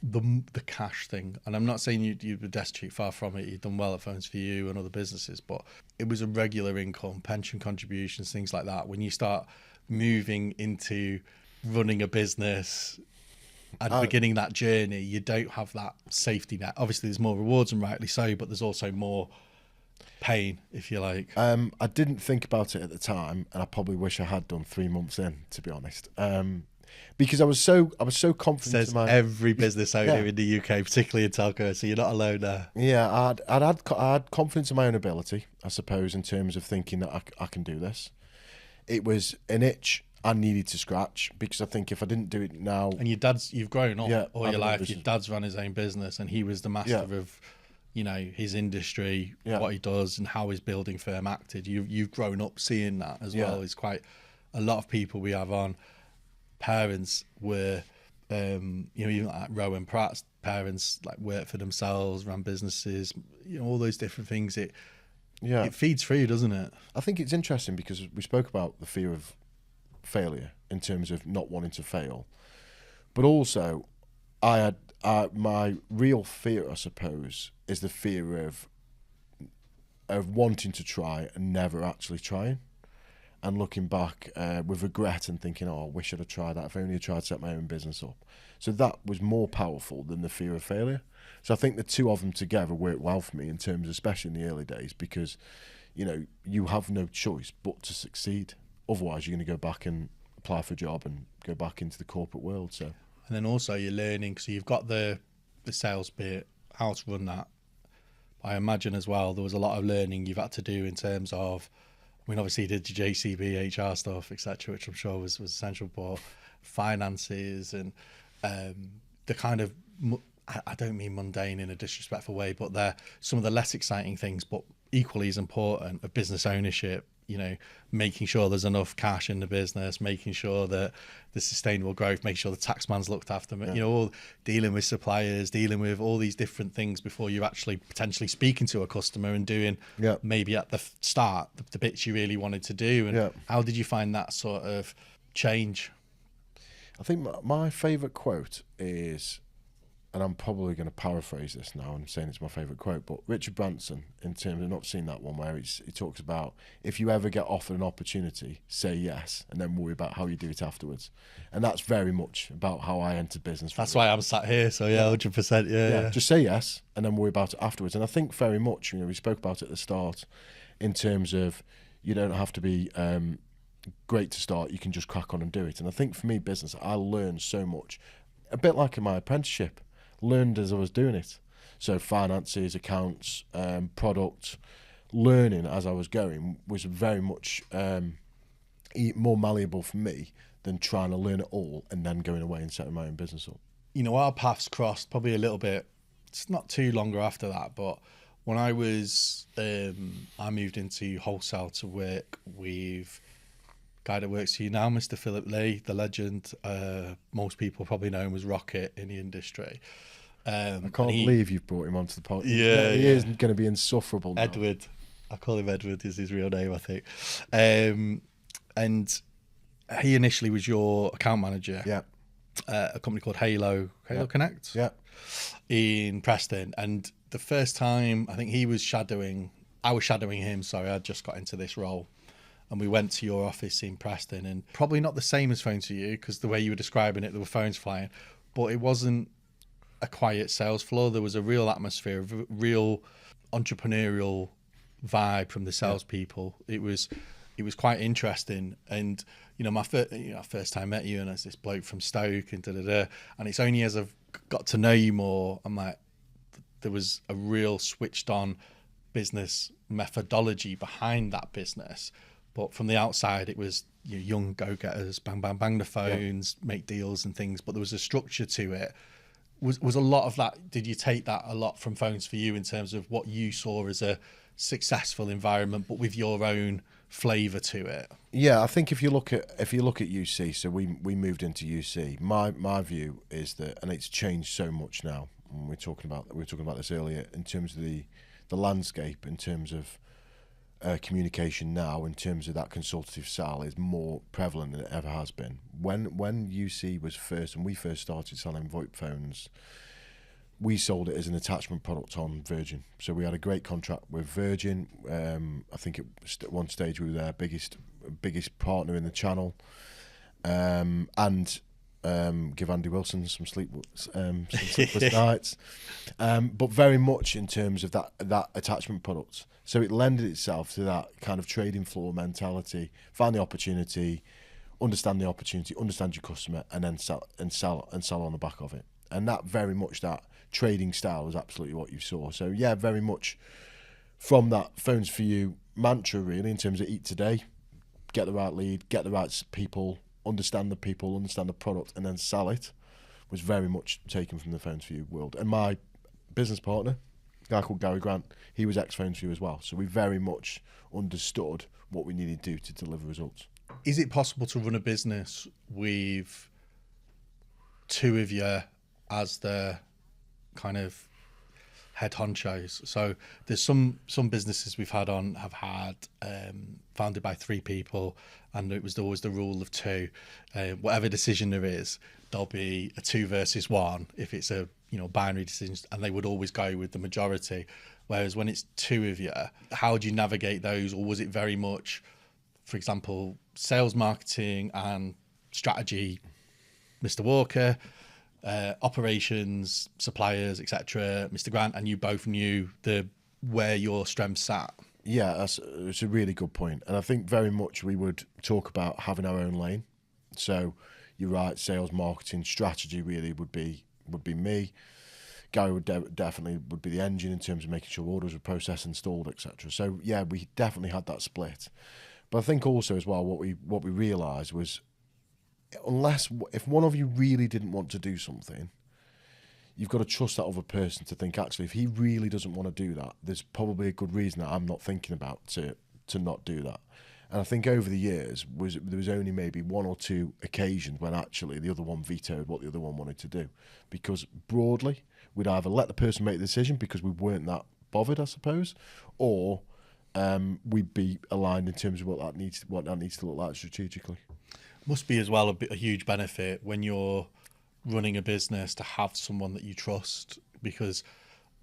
the cash thing? And I'm not saying you were destitute, far from it. You've done well at Phones for You and other businesses, but it was a regular income, pension contributions, things like that. When you start moving into running a business and beginning that journey, you don't have that safety net. Obviously there's more rewards, and rightly so, but there's also more pain, if you like. I didn't think about it at the time, and I probably wish I had done 3 months in, to be honest. Because I was so confident. Says every business owner in the UK, particularly in telco, so you're not alone there. Yeah, I had confidence in my own ability, I suppose, in terms of thinking that I can do this. It was an itch I needed to scratch, because I think if I didn't do it now... And you've grown up all your life. Your dad's run his own business, and he was the master of, his industry, what he does, and how his building firm acted. You've grown up seeing that as well. It's quite a lot of people we have on. Parents were, even like Rowan Pratt's parents, like, worked for themselves, ran businesses, all those different things. Yeah. it feeds through, doesn't it? I think it's interesting because we spoke about the fear of failure in terms of not wanting to fail, but also I had my real fear, I suppose, is the fear of wanting to try and never actually trying, and looking back with regret and thinking, oh, I wish I'd have tried that. If only I tried to set my own business up. So that was more powerful than the fear of failure. So I think the two of them together worked well for me in terms, especially in the early days, because you have no choice but to succeed. Otherwise, you're going to go back and apply for a job and go back into the corporate world. So, and then also you're learning. So you've got the sales bit, how to run that. I imagine as well there was a lot of learning you've had to do in terms of, I mean, obviously you did your JCB, HR stuff, etc., which I'm sure was essential, but finances and the kind of, I don't mean mundane in a disrespectful way, but they're some of the less exciting things, but equally as important, of business ownership. Making sure there's enough cash in the business, making sure that the sustainable growth, making sure the tax man's looked after, all dealing with suppliers, dealing with all these different things before you're actually potentially speaking to a customer and doing maybe at the start the bits you really wanted to do. And how did you find that sort of change? I think my favourite quote is, and I'm probably going to paraphrase this now and saying it's my favourite quote, but Richard Branson, in terms of, not seen that one, where he talks about, if you ever get offered an opportunity, say yes, and then worry about how you do it afterwards. And that's very much about how I entered business. That's why I'm sat here, so 100%, yeah. Just say yes, and then worry about it afterwards. And I think very much, we spoke about it at the start, in terms of, you don't have to be great to start, you can just crack on and do it. And I think for me, business, I learned so much, a bit like in my apprenticeship. Learned as I was doing it. So finances, accounts, product, learning as I was going was very much more malleable for me than trying to learn it all and then going away and setting my own business up. Our paths crossed probably a little bit, it's not too longer after that, but when I was, I moved into wholesale to work with a guy that works for you now, Mr. Philip Lee, the legend. Most people probably know him as Rocket in the industry. I can't believe you've brought him onto the podcast. Yeah, he is going to be insufferable now. Edward, I call him Edward, is his real name, I think. And he initially was your account manager. Yeah. A company called Halo Connect. Yeah. In Preston, and the first time I think I was shadowing him. Sorry, I just got into this role. And we went to your office in Preston, and probably not the same as Phone to You, because the way you were describing it, there were phones flying, but it wasn't a quiet sales floor. There was a real atmosphere, a real entrepreneurial vibe from the salespeople. It was quite interesting. And my first time I met you, and as this bloke from Stoke and and it's only as I've got to know you more, I'm like, there was a real switched on business methodology behind that business. But from the outside, it was young go-getters, bang, bang, bang the phones, make deals and things. But there was a structure to it. Was a lot of that, did you take that a lot from Phones for You in terms of what you saw as a successful environment, but with your own flavour to it? Yeah, I think if you look at UC, so we moved into UC. My view is that, and it's changed so much now. And we were talking about this earlier in terms of the landscape, in terms of communication now, in terms of that consultative style, is more prevalent than it ever has been. When UC was first, and we first started selling VoIP phones, we sold it as an attachment product on Virgin. So we had a great contract with Virgin. I think at one stage we were their biggest partner in the channel, and give Andy Wilson some sleepless nights, but very much in terms of that attachment product. So it lended itself to that kind of trading floor mentality. Find the opportunity, understand your customer, and then sell on the back of it. And that very much, that trading style is absolutely what you saw. So yeah, very much from that Phones for You mantra, really, in terms of eat today, get the right lead, get the right people, understand the product, and then sell it, was very much taken from the Phones for You world. And my business partner, a guy called Gary Grant, he was ex-Phones for You as well. So we very much understood what we needed to do to deliver results. Is it possible to run a business with two of you as the kind of head honchos. So there's some businesses we've had on have had founded by 3 people, and it was always the rule of 2. Whatever decision there is, there'll be a 2 versus 1 if it's a binary decision, and they would always go with the majority. Whereas when it's 2 of you, how do you navigate those? Or was it very much, for example, sales, marketing and strategy, Mr. Walker, operations, suppliers, etc., Mr. Grant, and you both knew where your strengths sat? Yeah, it's a really good point. And I think very much we would talk about having our own lane. So you're right, sales, marketing, strategy really would be me. Gary would definitely would be the engine in terms of making sure orders were processed, installed, etc. So yeah, we definitely had that split. But I think also as well, what we realised was, if one of you really didn't want to do something, you've got to trust that other person to think, actually, if he really doesn't want to do that, there's probably a good reason that I'm not thinking about to not do that. And I think over the years, there was only maybe 1 or 2 occasions when actually the other one vetoed what the other one wanted to do. Because broadly, we'd either let the person make the decision because we weren't that bothered, I suppose, or we'd be aligned in terms of what that needs to look like strategically. Must be as well a huge benefit when you're running a business to have someone that you trust, because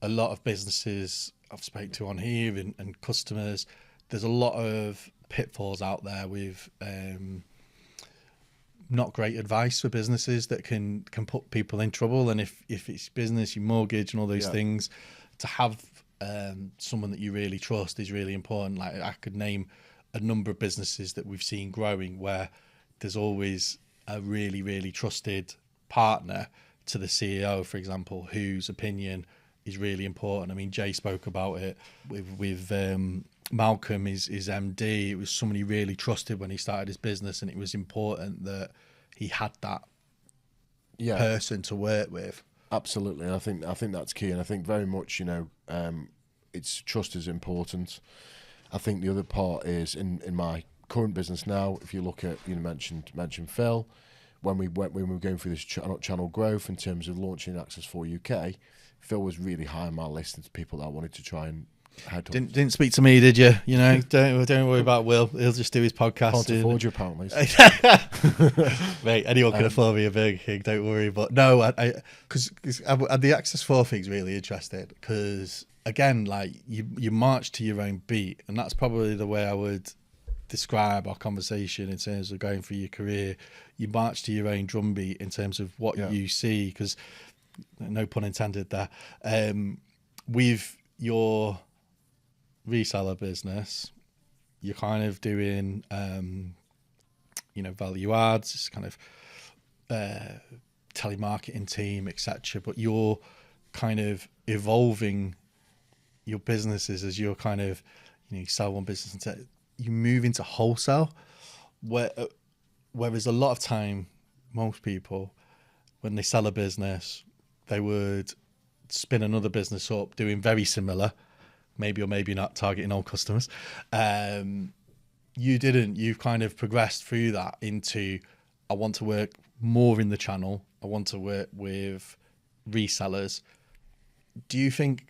a lot of businesses I've spoken to on here and customers, there's a lot of pitfalls out there with not great advice for businesses that can put people in trouble. And if it's business, your mortgage and all those things, to have someone that you really trust is really important. Like, I could name a number of businesses that we've seen growing where there's always a really, really trusted partner to the CEO, for example, whose opinion is really important. I mean, Jay spoke about it with Malcolm, his MD. It was someone he really trusted when he started his business, and it was important that he had that person to work with. Absolutely, and I think that's key, and I think very much, it's trust is important. I think the other part is in my current business now. If you look at, mentioned Phil, when we were going through this channel growth in terms of launching Access4 UK, Phil was really high on my list of people that I wanted to try and head. Didn't speak to me, did you? Don't worry about Will. He'll just do his podcast. Can't afford you, apparently. Mate, anyone can afford me a Burger King. Don't worry. But no, because the Access4 thing's really interesting, because again, like you march to your own beat, and that's probably the way I would describe our conversation in terms of going through your career. You march to your own drumbeat in terms of what you see, because no pun intended there. With your reseller business, you're kind of doing value adds, it's kind of telemarketing team, etc. But you're kind of evolving your businesses as you're kind of you sell one business and you move into wholesale, whereas a lot of time, most people, when they sell a business, they would spin another business up doing very similar, maybe or maybe not, targeting old customers. You didn't. You've kind of progressed through that into, I want to work more in the channel. I want to work with resellers. Do you think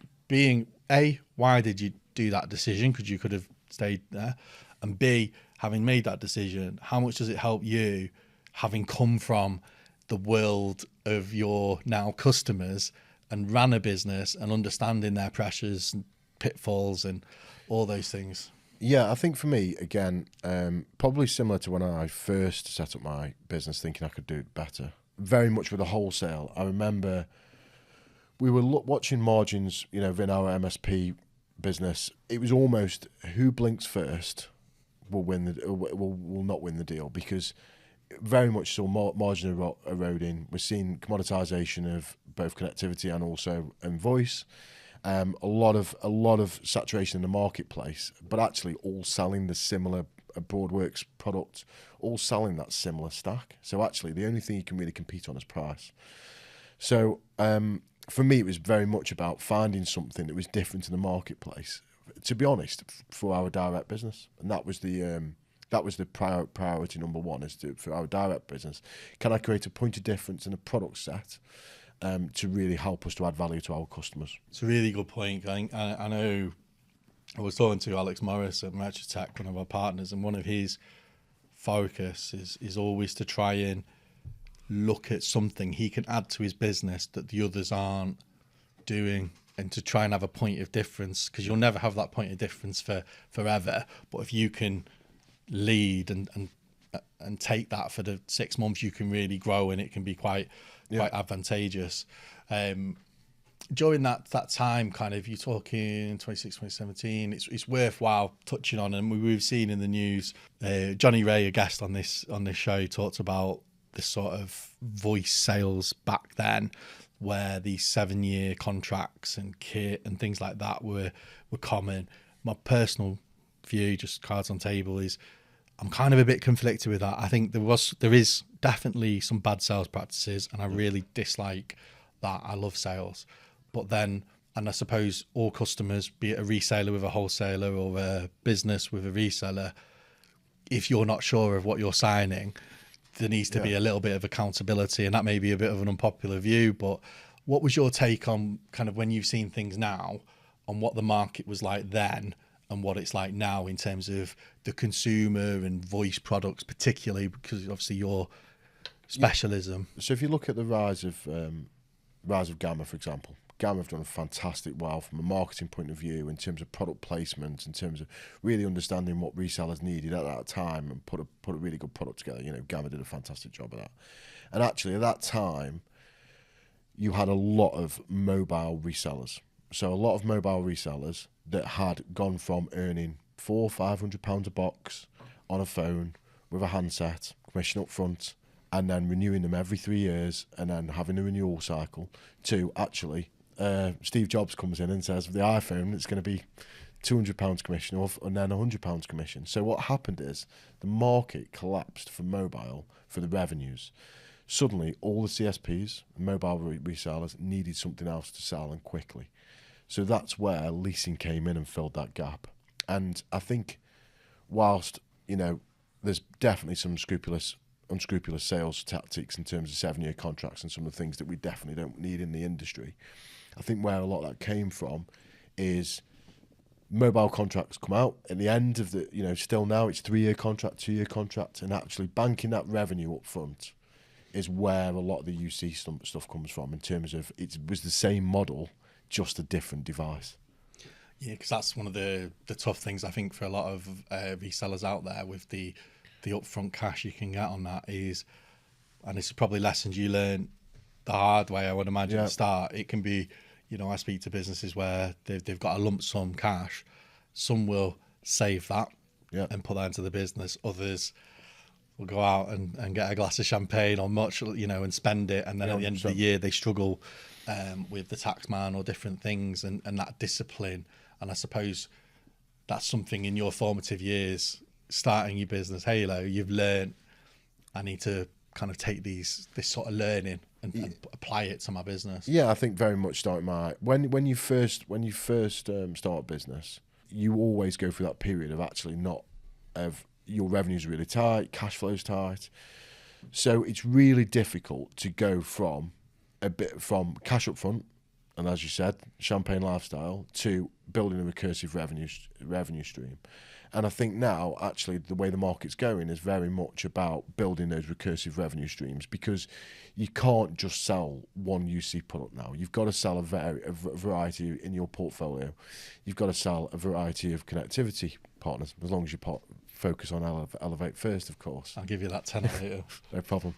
why did you do that decision? Because you could have stayed there. And B, having made that decision, how much does it help you, having come from the world of your now customers and ran a business and understanding their pressures and pitfalls and all those things? Yeah, I think for me, again, probably similar to when I first set up my business, thinking I could do it better. Very much with the wholesale. I remember we were watching margins, within our MSP business. It was almost who blinks first will not win the deal, because very much so margin eroding. We're seeing commoditization of both connectivity and also voice. A lot of saturation in the marketplace, but actually all selling the similar Broadworks product, all selling that similar stack. So actually the only thing you can really compete on is price. So for me, it was very much about finding something that was different in the marketplace, to be honest, for our direct business. And that was the priority number one, for our direct business. Can I create a point of difference in a product set to really help us to add value to our customers. It's a really good point. I know I was talking to Alex Morris at Merchant Tech, one of our partners, and one of his focus is always to try and look at something he can add to his business that the others aren't doing, and to try and have a point of difference, because you'll never have that point of difference for forever. But if you can lead and take that for the 6 months, you can really grow, and it can be quite advantageous. During that time, kind of, you're talking 2016, 2017, it's worthwhile touching on, and we've seen in the news, Johnny Ray, a guest on this show, talked about this sort of voice sales back then, where these 7-year contracts and kit and things like that were common. My personal view, just cards on table, is I'm kind of a bit conflicted with that. I think there is definitely some bad sales practices, and I really dislike that. I love sales. But then, and I suppose all customers, be it a reseller with a wholesaler or a business with a reseller, if you're not sure of what you're signing, there needs to be a little bit of accountability, and that may be a bit of an unpopular view. But what was your take on kind of, when you've seen things now, on what the market was like then and what it's like now in terms of the consumer and voice products, particularly because obviously your specialism? So if you look at the rise of Gamma, for example, Gamma have done a fantastic well from a marketing point of view, in terms of product placement, in terms of really understanding what resellers needed at that time, and put a really good product together. You know, Gamma did a fantastic job of that. And actually, at that time, you had a lot of mobile resellers. So a lot of mobile resellers that had gone from earning £400-500 a box on a phone with a handset, commission up front, and then renewing them every 3 years, and then having a renewal cycle, to actually Steve Jobs comes in and says, for the iPhone, it's going to be £200 commission, and then £100 commission. So what happened is the market collapsed for mobile, for the revenues. Suddenly, all the CSPs, mobile resellers, needed something else to sell, and quickly. So that's where leasing came in and filled that gap. And I think, whilst, you know, there's definitely some unscrupulous sales tactics in terms of 7-year contracts and some of the things that we definitely don't need in the industry, I think where a lot of that came from is mobile contracts come out at the end of the, you know, still now it's 3-year contract, 2-year contract, and actually banking that revenue up front is where a lot of the UC stuff comes from, in terms of it was the same model, just a different device. Yeah, because that's one of the tough things, I think, for a lot of resellers out there, with the upfront cash you can get on that is, and this is probably lessons you learn the hard way, I would imagine, at the start. It can be, you know, I speak to businesses where they've got a lump sum cash. Some will save that and put that into the business. Others will go out and get a glass of champagne or much, you know, and spend it. And then at the end of the year, they struggle with the tax man or different things, and that discipline. And I suppose that's something in your formative years, starting your business, Halo, you've learned, I need to kind of take this sort of learning and apply it to my business. Yeah, I think very much starting when you first start a business, you always go through that period of actually not of your revenue's really tight, cash flow's tight. So it's really difficult to go from cash up front, and as you said, champagne lifestyle, to building a recursive revenue stream. And I think now, actually, the way the market's going is very much about building those recursive revenue streams, because you can't just sell one UC product now. You've got to sell a variety in your portfolio. You've got to sell a variety of connectivity partners, as long as you focus on Elevate first, of course. I'll give you that 10 later. No problem.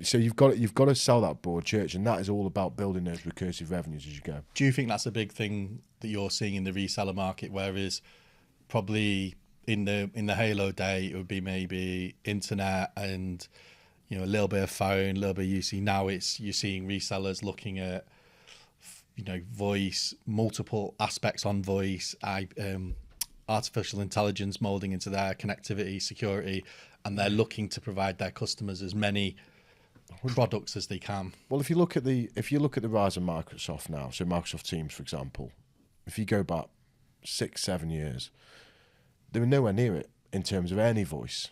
So you've got to sell that broad church, and that is all about building those recursive revenues as you go. Do you think that's a big thing that you're seeing in the reseller market, whereas probably in the Halo day it would be maybe internet and, you know, a little bit of phone, a little bit of UC. Now you're seeing resellers looking at, you know, voice, multiple aspects on voice, artificial intelligence molding into their connectivity, security, and they're looking to provide their customers as many products as they can. Well, if you look at the rise of Microsoft now, so Microsoft Teams, for example, if you go back 6-7 years, they were nowhere near it in terms of any voice.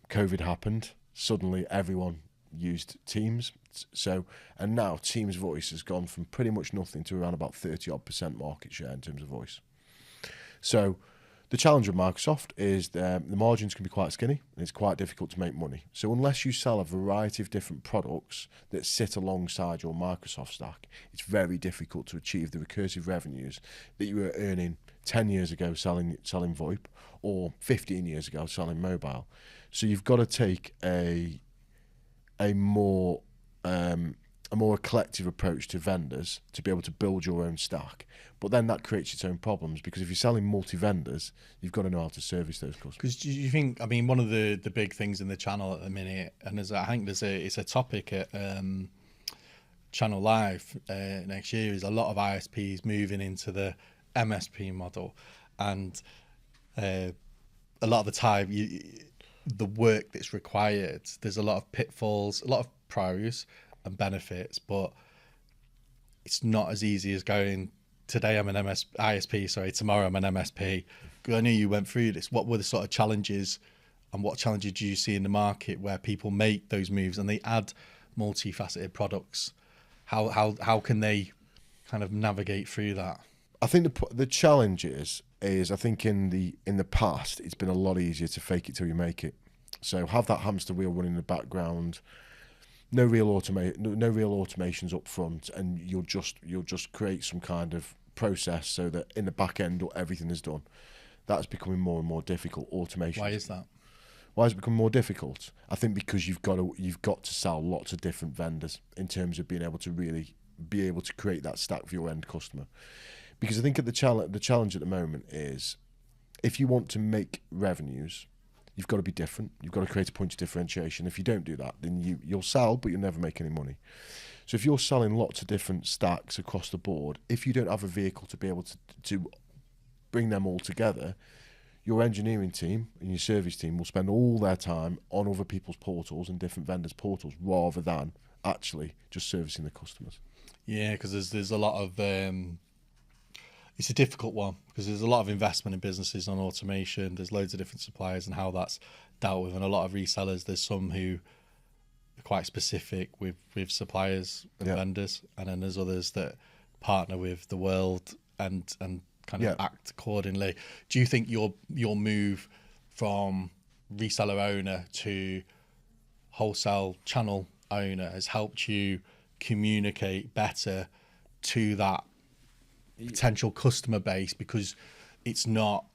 COVID happened. Suddenly, everyone used Teams. So, and now Teams voice has gone from pretty much nothing to around about 30% market share in terms of voice. So the challenge with Microsoft is the margins can be quite skinny and it's quite difficult to make money. So unless you sell a variety of different products that sit alongside your Microsoft stack, it's very difficult to achieve the recursive revenues that you were earning 10 years ago selling VoIP or 15 years ago selling mobile. So you've got to take a more collective approach to vendors to be able to build your own stack. But then that creates its own problems, because if you're selling multi-vendors, you've got to know how to service those customers. Because do you think, I mean, one of the big things in the channel at the minute, and I think it's a topic at Channel Live next year, is a lot of ISPs moving into the MSP model. And a lot of the time, the work that's required, there's a lot of pitfalls, a lot of pros and benefits, but it's not as easy as going, today I'm an ISP, tomorrow I'm an MSP. I knew you went through this. What were the sort of challenges, and what challenges do you see in the market where people make those moves and they add multifaceted products? How can they kind of navigate through that? I think the challenge is I think in the past it's been a lot easier to fake it till you make it. So have that hamster wheel running in the background. No real automations up front, and you'll just create some kind of process so that in the back end everything is done. That's becoming more and more difficult. Automation. Why is that? Why has it become more difficult? I think because you've got to sell lots of different vendors in terms of being able to really be able to create that stack for your end customer. Because I think the challenge at the moment is, if you want to make revenues, you've got to be different. You've got to create a point of differentiation. If you don't do that, then you'll sell, but you'll never make any money. So if you're selling lots of different stacks across the board, if you don't have a vehicle to be able to bring them all together, your engineering team and your service team will spend all their time on other people's portals and different vendors' portals rather than actually just servicing the customers. Yeah, because there's a lot of... it's a difficult one, because there's a lot of investment in businesses on automation. There's loads of different suppliers and how that's dealt with, and a lot of resellers. There's some who are quite specific with suppliers and vendors, and then there's others that partner with the world and kind of act accordingly. Do you think your move from reseller owner to wholesale channel owner has helped you communicate better to that potential customer base? Because it's not,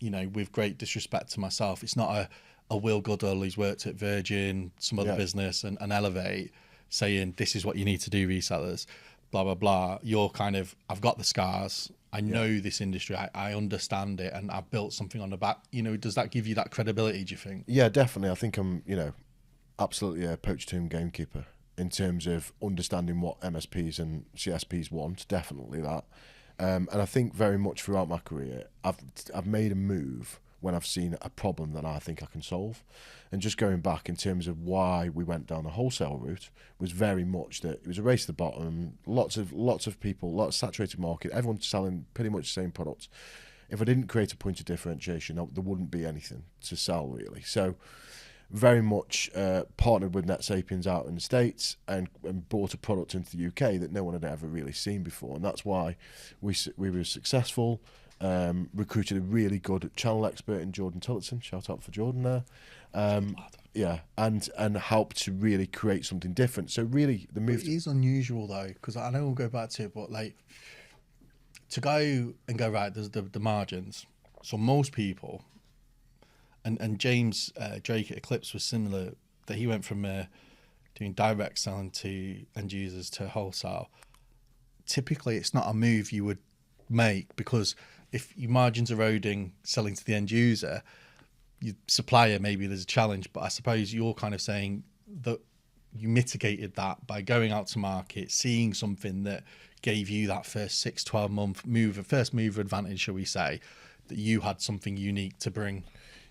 with great disrespect to myself, it's not a Will Goodall who's worked at Virgin, some other business, and Elevate, saying this is what you need to do, resellers, blah blah blah. You're kind of, I've got the scars, I know this industry, I understand it, and I've built something on the back. Does that give you that credibility, do you think? Yeah, definitely. I think I'm absolutely a poacher tomb gamekeeper in terms of understanding what MSPs and CSPs want. Definitely that. And I think very much throughout my career, I've made a move when I've seen a problem that I think I can solve. And just going back in terms of why we went down the wholesale route was very much that it was a race to the bottom. Lots of people, lots of saturated market. Everyone's selling pretty much the same products. If I didn't create a point of differentiation, there wouldn't be anything to sell really. So very much partnered with NetSapiens out in the States and brought a product into the UK that no one had ever really seen before. And that's why we were successful, recruited a really good channel expert in Jordan Tillotson. Shout out for Jordan there. And helped to really create something different. So really the move... It is unusual though, because I know we'll go back to it, but like to go right, there's the margins. So most people... And James Drake at Eclipse was similar, that he went from doing direct selling to end users to wholesale. Typically, it's not a move you would make, because if your margins are eroding selling to the end user, your supplier, maybe there's a challenge. But I suppose you're kind of saying that you mitigated that by going out to market, seeing something that gave you that first 6-12 month first mover advantage, shall we say, that you had something unique to bring.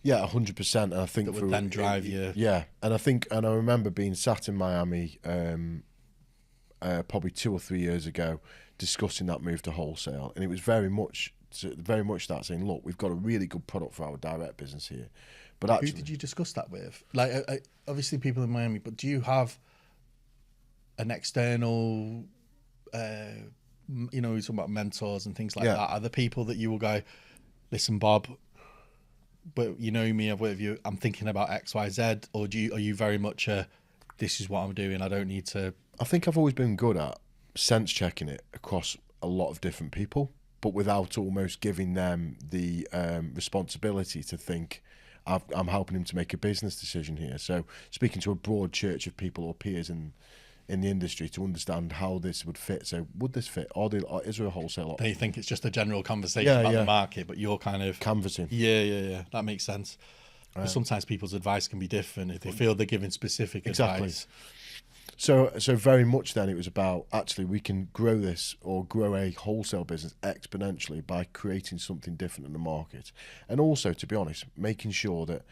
Yeah, 100%. And I think that would then drive you. Yeah, and I remember being sat in Miami probably 2 or 3 years ago, discussing that move to wholesale, and it was very much that, saying, look, we've got a really good product for our direct business here. But actually, who did you discuss that with? Like, obviously people in Miami, but do you have an external, you know, talking about mentors and things like that, are the people that you will go, listen, Bob, but you know me, I've worked with you, I'm thinking about X, Y, Z, or are you very much this is what I'm doing, I don't need to... I think I've always been good at sense checking it across a lot of different people, but without almost giving them the responsibility to think I'm helping him to make a business decision here. So speaking to a broad church of people or peers in the industry to understand how this would fit. So would this fit? Or is there a wholesale option? They think it's just a general conversation about the market, but you're kind of... canvassing. Yeah. That makes sense. Sometimes people's advice can be different if they feel they're giving specific advice. So very much then it was about, actually, we can grow this or grow a wholesale business exponentially by creating something different in the market. And also, to be honest, making sure that,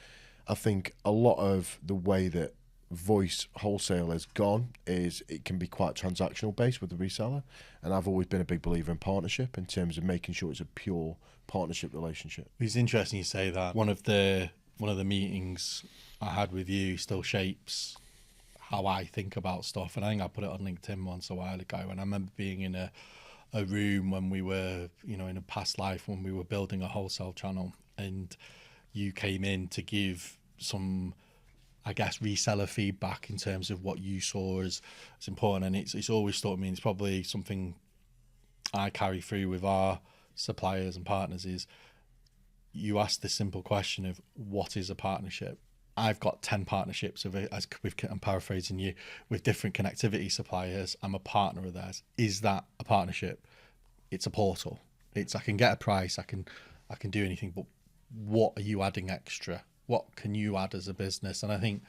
I think a lot of the way that voice wholesale has gone is it can be quite transactional based with the reseller. And I've always been a big believer in partnership in terms of making sure it's a pure partnership relationship. It's interesting you say that. One of the meetings I had with you still shapes how I think about stuff, and I think I put it on LinkedIn once a while ago, and I remember being in a room when we were, you know, in a past life when we were building a wholesale channel, and you came in to give some, I guess, reseller feedback in terms of what you saw as important, and it's always taught me, and it's probably something I carry through with our suppliers and partners, is you ask the simple question of what is a partnership. I've got 10 partnerships I'm paraphrasing you, with different connectivity suppliers. I'm a partner of theirs. Is that a partnership? It's a portal. It's, I can get a price, I can do anything, but what are you adding extra? What can you add as a business? And I think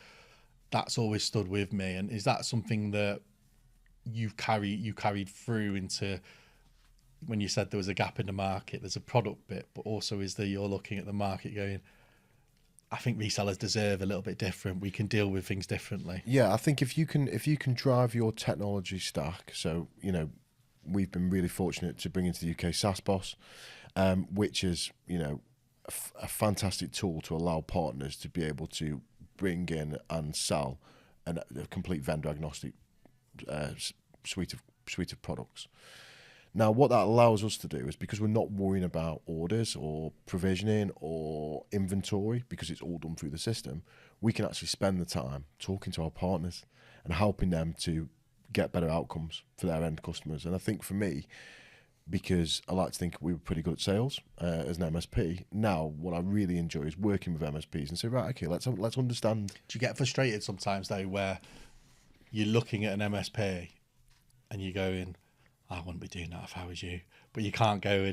that's always stood with me. And is that something that you carried through into when you said there was a gap in the market? There's a product bit, but also is that you're looking at the market going, I think resellers deserve a little bit different. We can deal with things differently. Yeah, I think if you can drive your technology stack, so, you know, we've been really fortunate to bring into the UK SASBOSS, which is, you know, a fantastic tool to allow partners to be able to bring in and sell a complete vendor agnostic suite of products. Now, what that allows us to do is, because we're not worrying about orders or provisioning or inventory, because it's all done through the system, we can actually spend the time talking to our partners and helping them to get better outcomes for their end customers. And I think for me, because I like to think we were pretty good at sales as an MSP, now what I really enjoy is working with MSPs and say, right, okay, let's understand. Do you get frustrated sometimes, though, where you're looking at an MSP and you're going, I wouldn't be doing that if I was you, but you can't go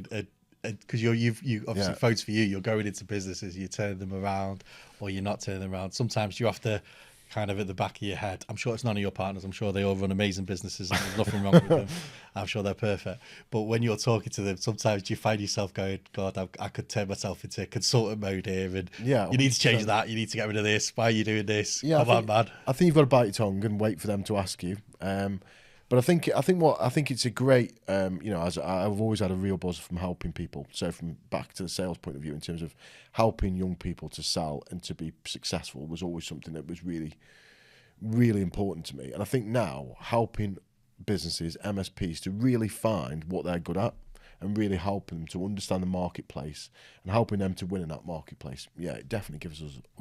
because you obviously phones for you, you're going into businesses, you turn them around or you're not turning them around. Sometimes you have to kind of at the back of your head, I'm sure it's none of your partners, I'm sure they all run amazing businesses and there's nothing wrong with them, I'm sure they're perfect, but when you're talking to them, sometimes you find yourself going, God, I could turn myself into consultant mode here, and you need to change that, you need to get rid of this, why are you doing this, come on, man. I think you've got to bite your tongue and wait for them to ask you. But I think it's a great, you know, as I've always had a real buzz from helping people. So from back to the sales point of view, in terms of helping young people to sell and to be successful, was always something that was really, really important to me. And I think now helping businesses, MSPs, to really find what they're good at and really helping them to understand the marketplace and helping them to win in that marketplace, yeah, it definitely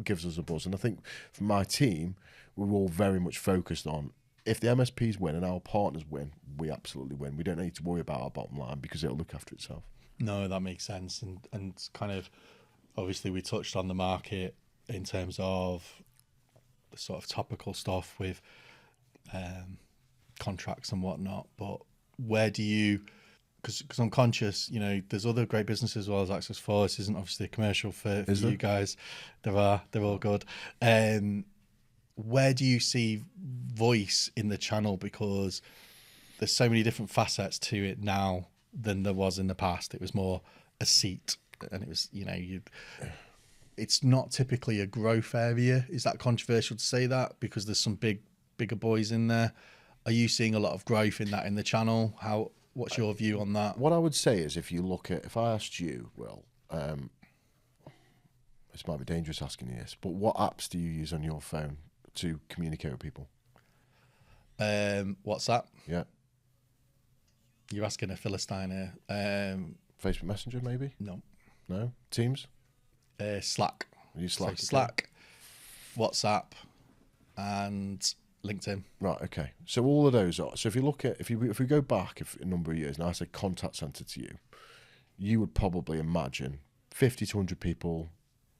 gives us a buzz. And I think for my team, we're all very much focused on, if the MSPs win and our partners win, we absolutely win. We don't need to worry about our bottom line because it'll look after itself. No, that makes sense. And kind of, obviously we touched on the market in terms of the sort of topical stuff with contracts and whatnot, but where do you, because I'm conscious, you know, there's other great businesses as well as Access4. This isn't obviously a commercial for you guys. They're all good. Where do you see voice in the channel? Because there's so many different facets to it now than there was in the past. It was more a seat, and it was, you know, it's not typically a growth area. Is that controversial to say that? Because there's some bigger boys in there. Are you seeing a lot of growth in that in the channel? What's your view on that? What I would say is, if I asked you, Will, this might be dangerous asking you this, but what apps do you use on your phone to communicate with people? WhatsApp. Yeah. You're asking a Philistine here. Facebook Messenger, maybe? No. No? Teams? Slack. You Slack? So Slack, WhatsApp, and LinkedIn. Right, okay. So all of those are... So if you look at... If we go back a number of years, and I say contact centre to you, you would probably imagine 50 to 100 people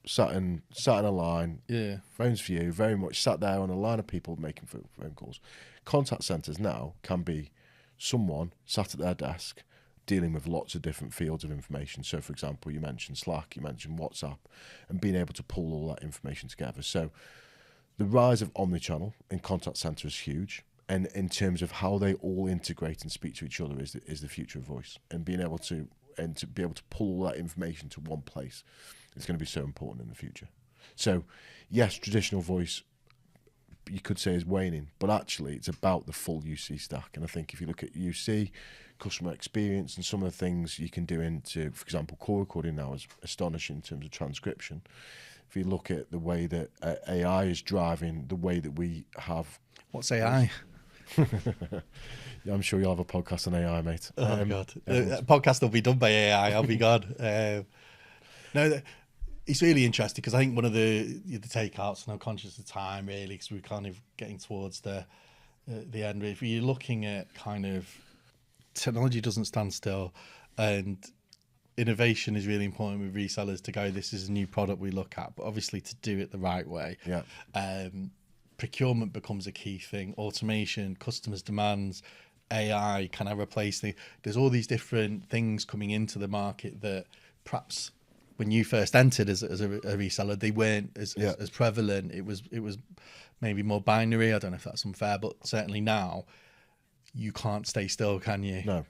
sat in a line, phones for you, very much sat there on a line of people making phone calls. Contact centres now can be someone sat at their desk dealing with lots of different fields of information. So, for example, you mentioned Slack, you mentioned WhatsApp, and being able to pull all that information together. So the rise of omnichannel in contact centre is huge. And in terms of how they all integrate and speak to each other is the future of voice. And being able to be able to pull all that information to one place is going to be so important in the future. So, yes, traditional voice, you could say, is waning, but actually it's about the full UC stack. And I think if you look at UC, customer experience, and some of the things you can do into, for example, call recording now is astonishing in terms of transcription. If you look at the way that AI is driving the way that we have... What's AI? Yeah, I'm sure you'll have a podcast on AI, mate. Oh, God. Podcast will be done by AI. I'll be God. No, it's really interesting because I think one of the takeouts, and I'm conscious of time really, because we're kind of getting towards the end. If you're looking at kind of technology doesn't stand still, and innovation is really important with resellers to go, this is a new product we look at, but obviously to do it the right way. Yeah. Procurement becomes a key thing. Automation, customers' demands, AI, can I replace things? There's all these different things coming into the market that perhaps when you first entered as a reseller, they weren't as prevalent. It was maybe more binary. I don't know if that's unfair, but certainly now you can't stay still, can you?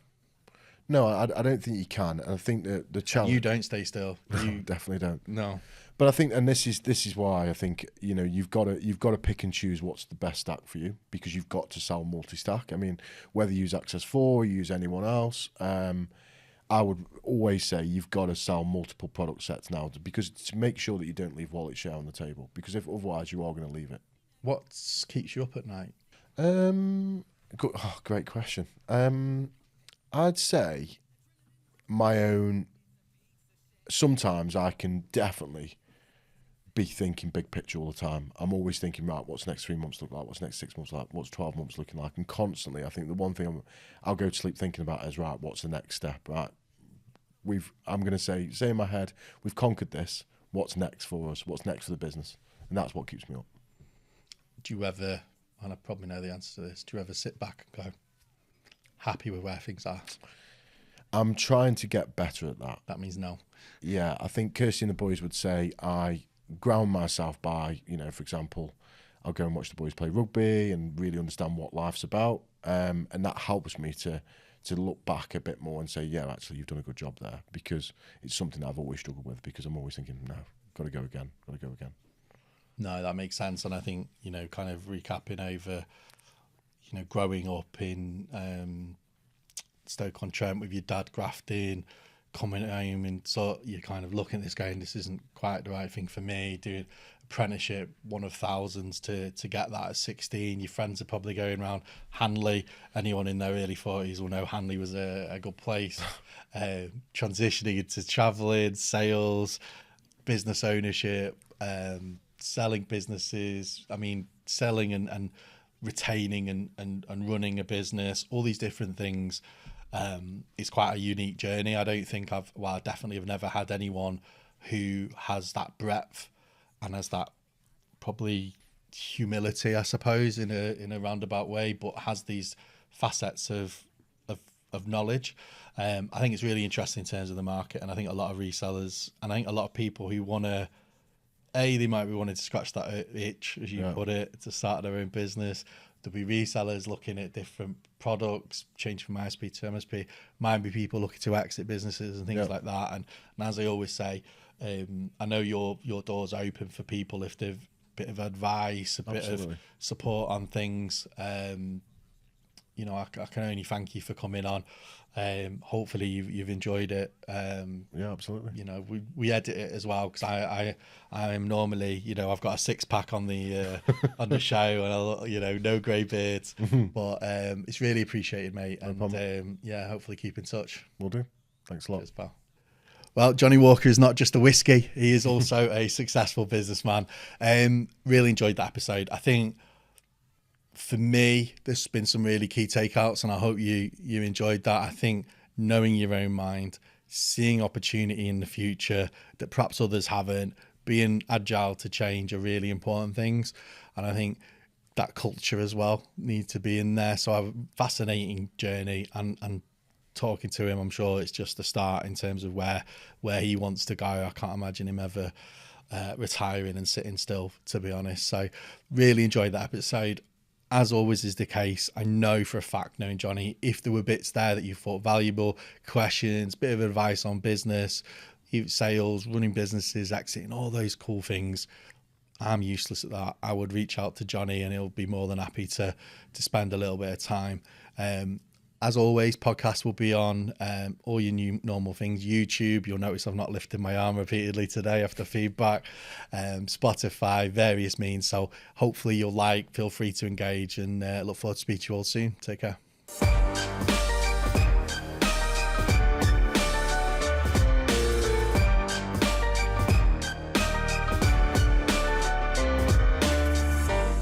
No, I don't think you can. And I think that the challenge... You don't stay still. You definitely don't. No. But I think, and this is why I think, you know, you've got to pick and choose what's the best stack for you, because you've got to sell multi-stack. I mean, whether you use Access4 or use anyone else, I would always say you've got to sell multiple product sets now, because to make sure that you don't leave wallet share on the table, because if otherwise you are going to leave it. What keeps you up at night? Great question. I'd say my own. Sometimes I can definitely be thinking big picture all the time. I'm always thinking, right, what's next 3 months look like? What's next 6 months like? What's 12 months looking like? And constantly, I think the one thing I'll go to sleep thinking about is, right, what's the next step? Right, I'm going to say in my head, we've conquered this. What's next for us? What's next for the business? And that's what keeps me up. Do you ever, and I probably know the answer to this, do you ever sit back and go, happy with where things are? I'm trying to get better at that. That means no. Yeah, I think Kirsty and the boys would say I ground myself by, you know, for example, I'll go and watch the boys play rugby and really understand what life's about. And that helps me to look back a bit more and say, yeah, actually, you've done a good job there, because it's something that I've always struggled with, because I'm always thinking, no, got to go again. No, that makes sense. And I think, you know, kind of recapping over, you know, growing up in Stoke-on-Trent with your dad grafting, coming home, and so you're kind of looking at this going, this isn't quite the right thing for me. Doing apprenticeship, one of thousands to get that at 16. Your friends are probably going around Hanley. Anyone in their early 40s will know Hanley was a good place. Transitioning into travelling, sales, business ownership, selling businesses. I mean, selling and retaining and running a business, all these different things. It's quite a unique journey. I don't think I definitely have never had anyone who has that breadth and has that probably humility, I suppose, in a roundabout way, but has these facets of knowledge. I think it's really interesting in terms of the market, and I think a lot of resellers, and I think a lot of people who want to, they might be wanting to scratch that itch, as you put it, to start their own business. There'll be resellers looking at different products, change from ISP to MSP. Might be people looking to exit businesses and things like that. And as I always say, I know your door's open for people if they've a bit of advice, a bit of support on things. I can only thank you for coming on. Hopefully you've enjoyed it. Yeah, absolutely. We edit it as well, because I am normally, I've got a 6-pack on the on the show, and no grey beards, but it's really appreciated, mate. No and problem. hopefully keep in touch. Will do. Thanks a lot. Cheers, pal. Well, Johnny Walker is not just a whiskey; he is also a successful businessman. Really enjoyed that episode. I think, for me, there's been some really key takeouts, and I hope you enjoyed that. I think knowing your own mind, seeing opportunity in the future that perhaps others haven't, being agile to change are really important things. And I think that culture as well needs to be in there. So a fascinating journey, and talking to him, I'm sure it's just the start in terms of where he wants to go. I can't imagine him ever retiring and sitting still, to be honest. So really enjoyed that episode. As always is the case, I know for a fact, knowing Johnny, if there were bits there that you thought valuable, questions, bit of advice on business, sales, running businesses, exiting, all those cool things, I'm useless at that. I would reach out to Johnny and he'll be more than happy to spend a little bit of time. As always, podcasts will be on all your new normal things. YouTube, you'll notice I've not lifted my arm repeatedly today after feedback. Spotify, various means. So hopefully you'll feel free to engage, and look forward to speaking to you all soon. Take care.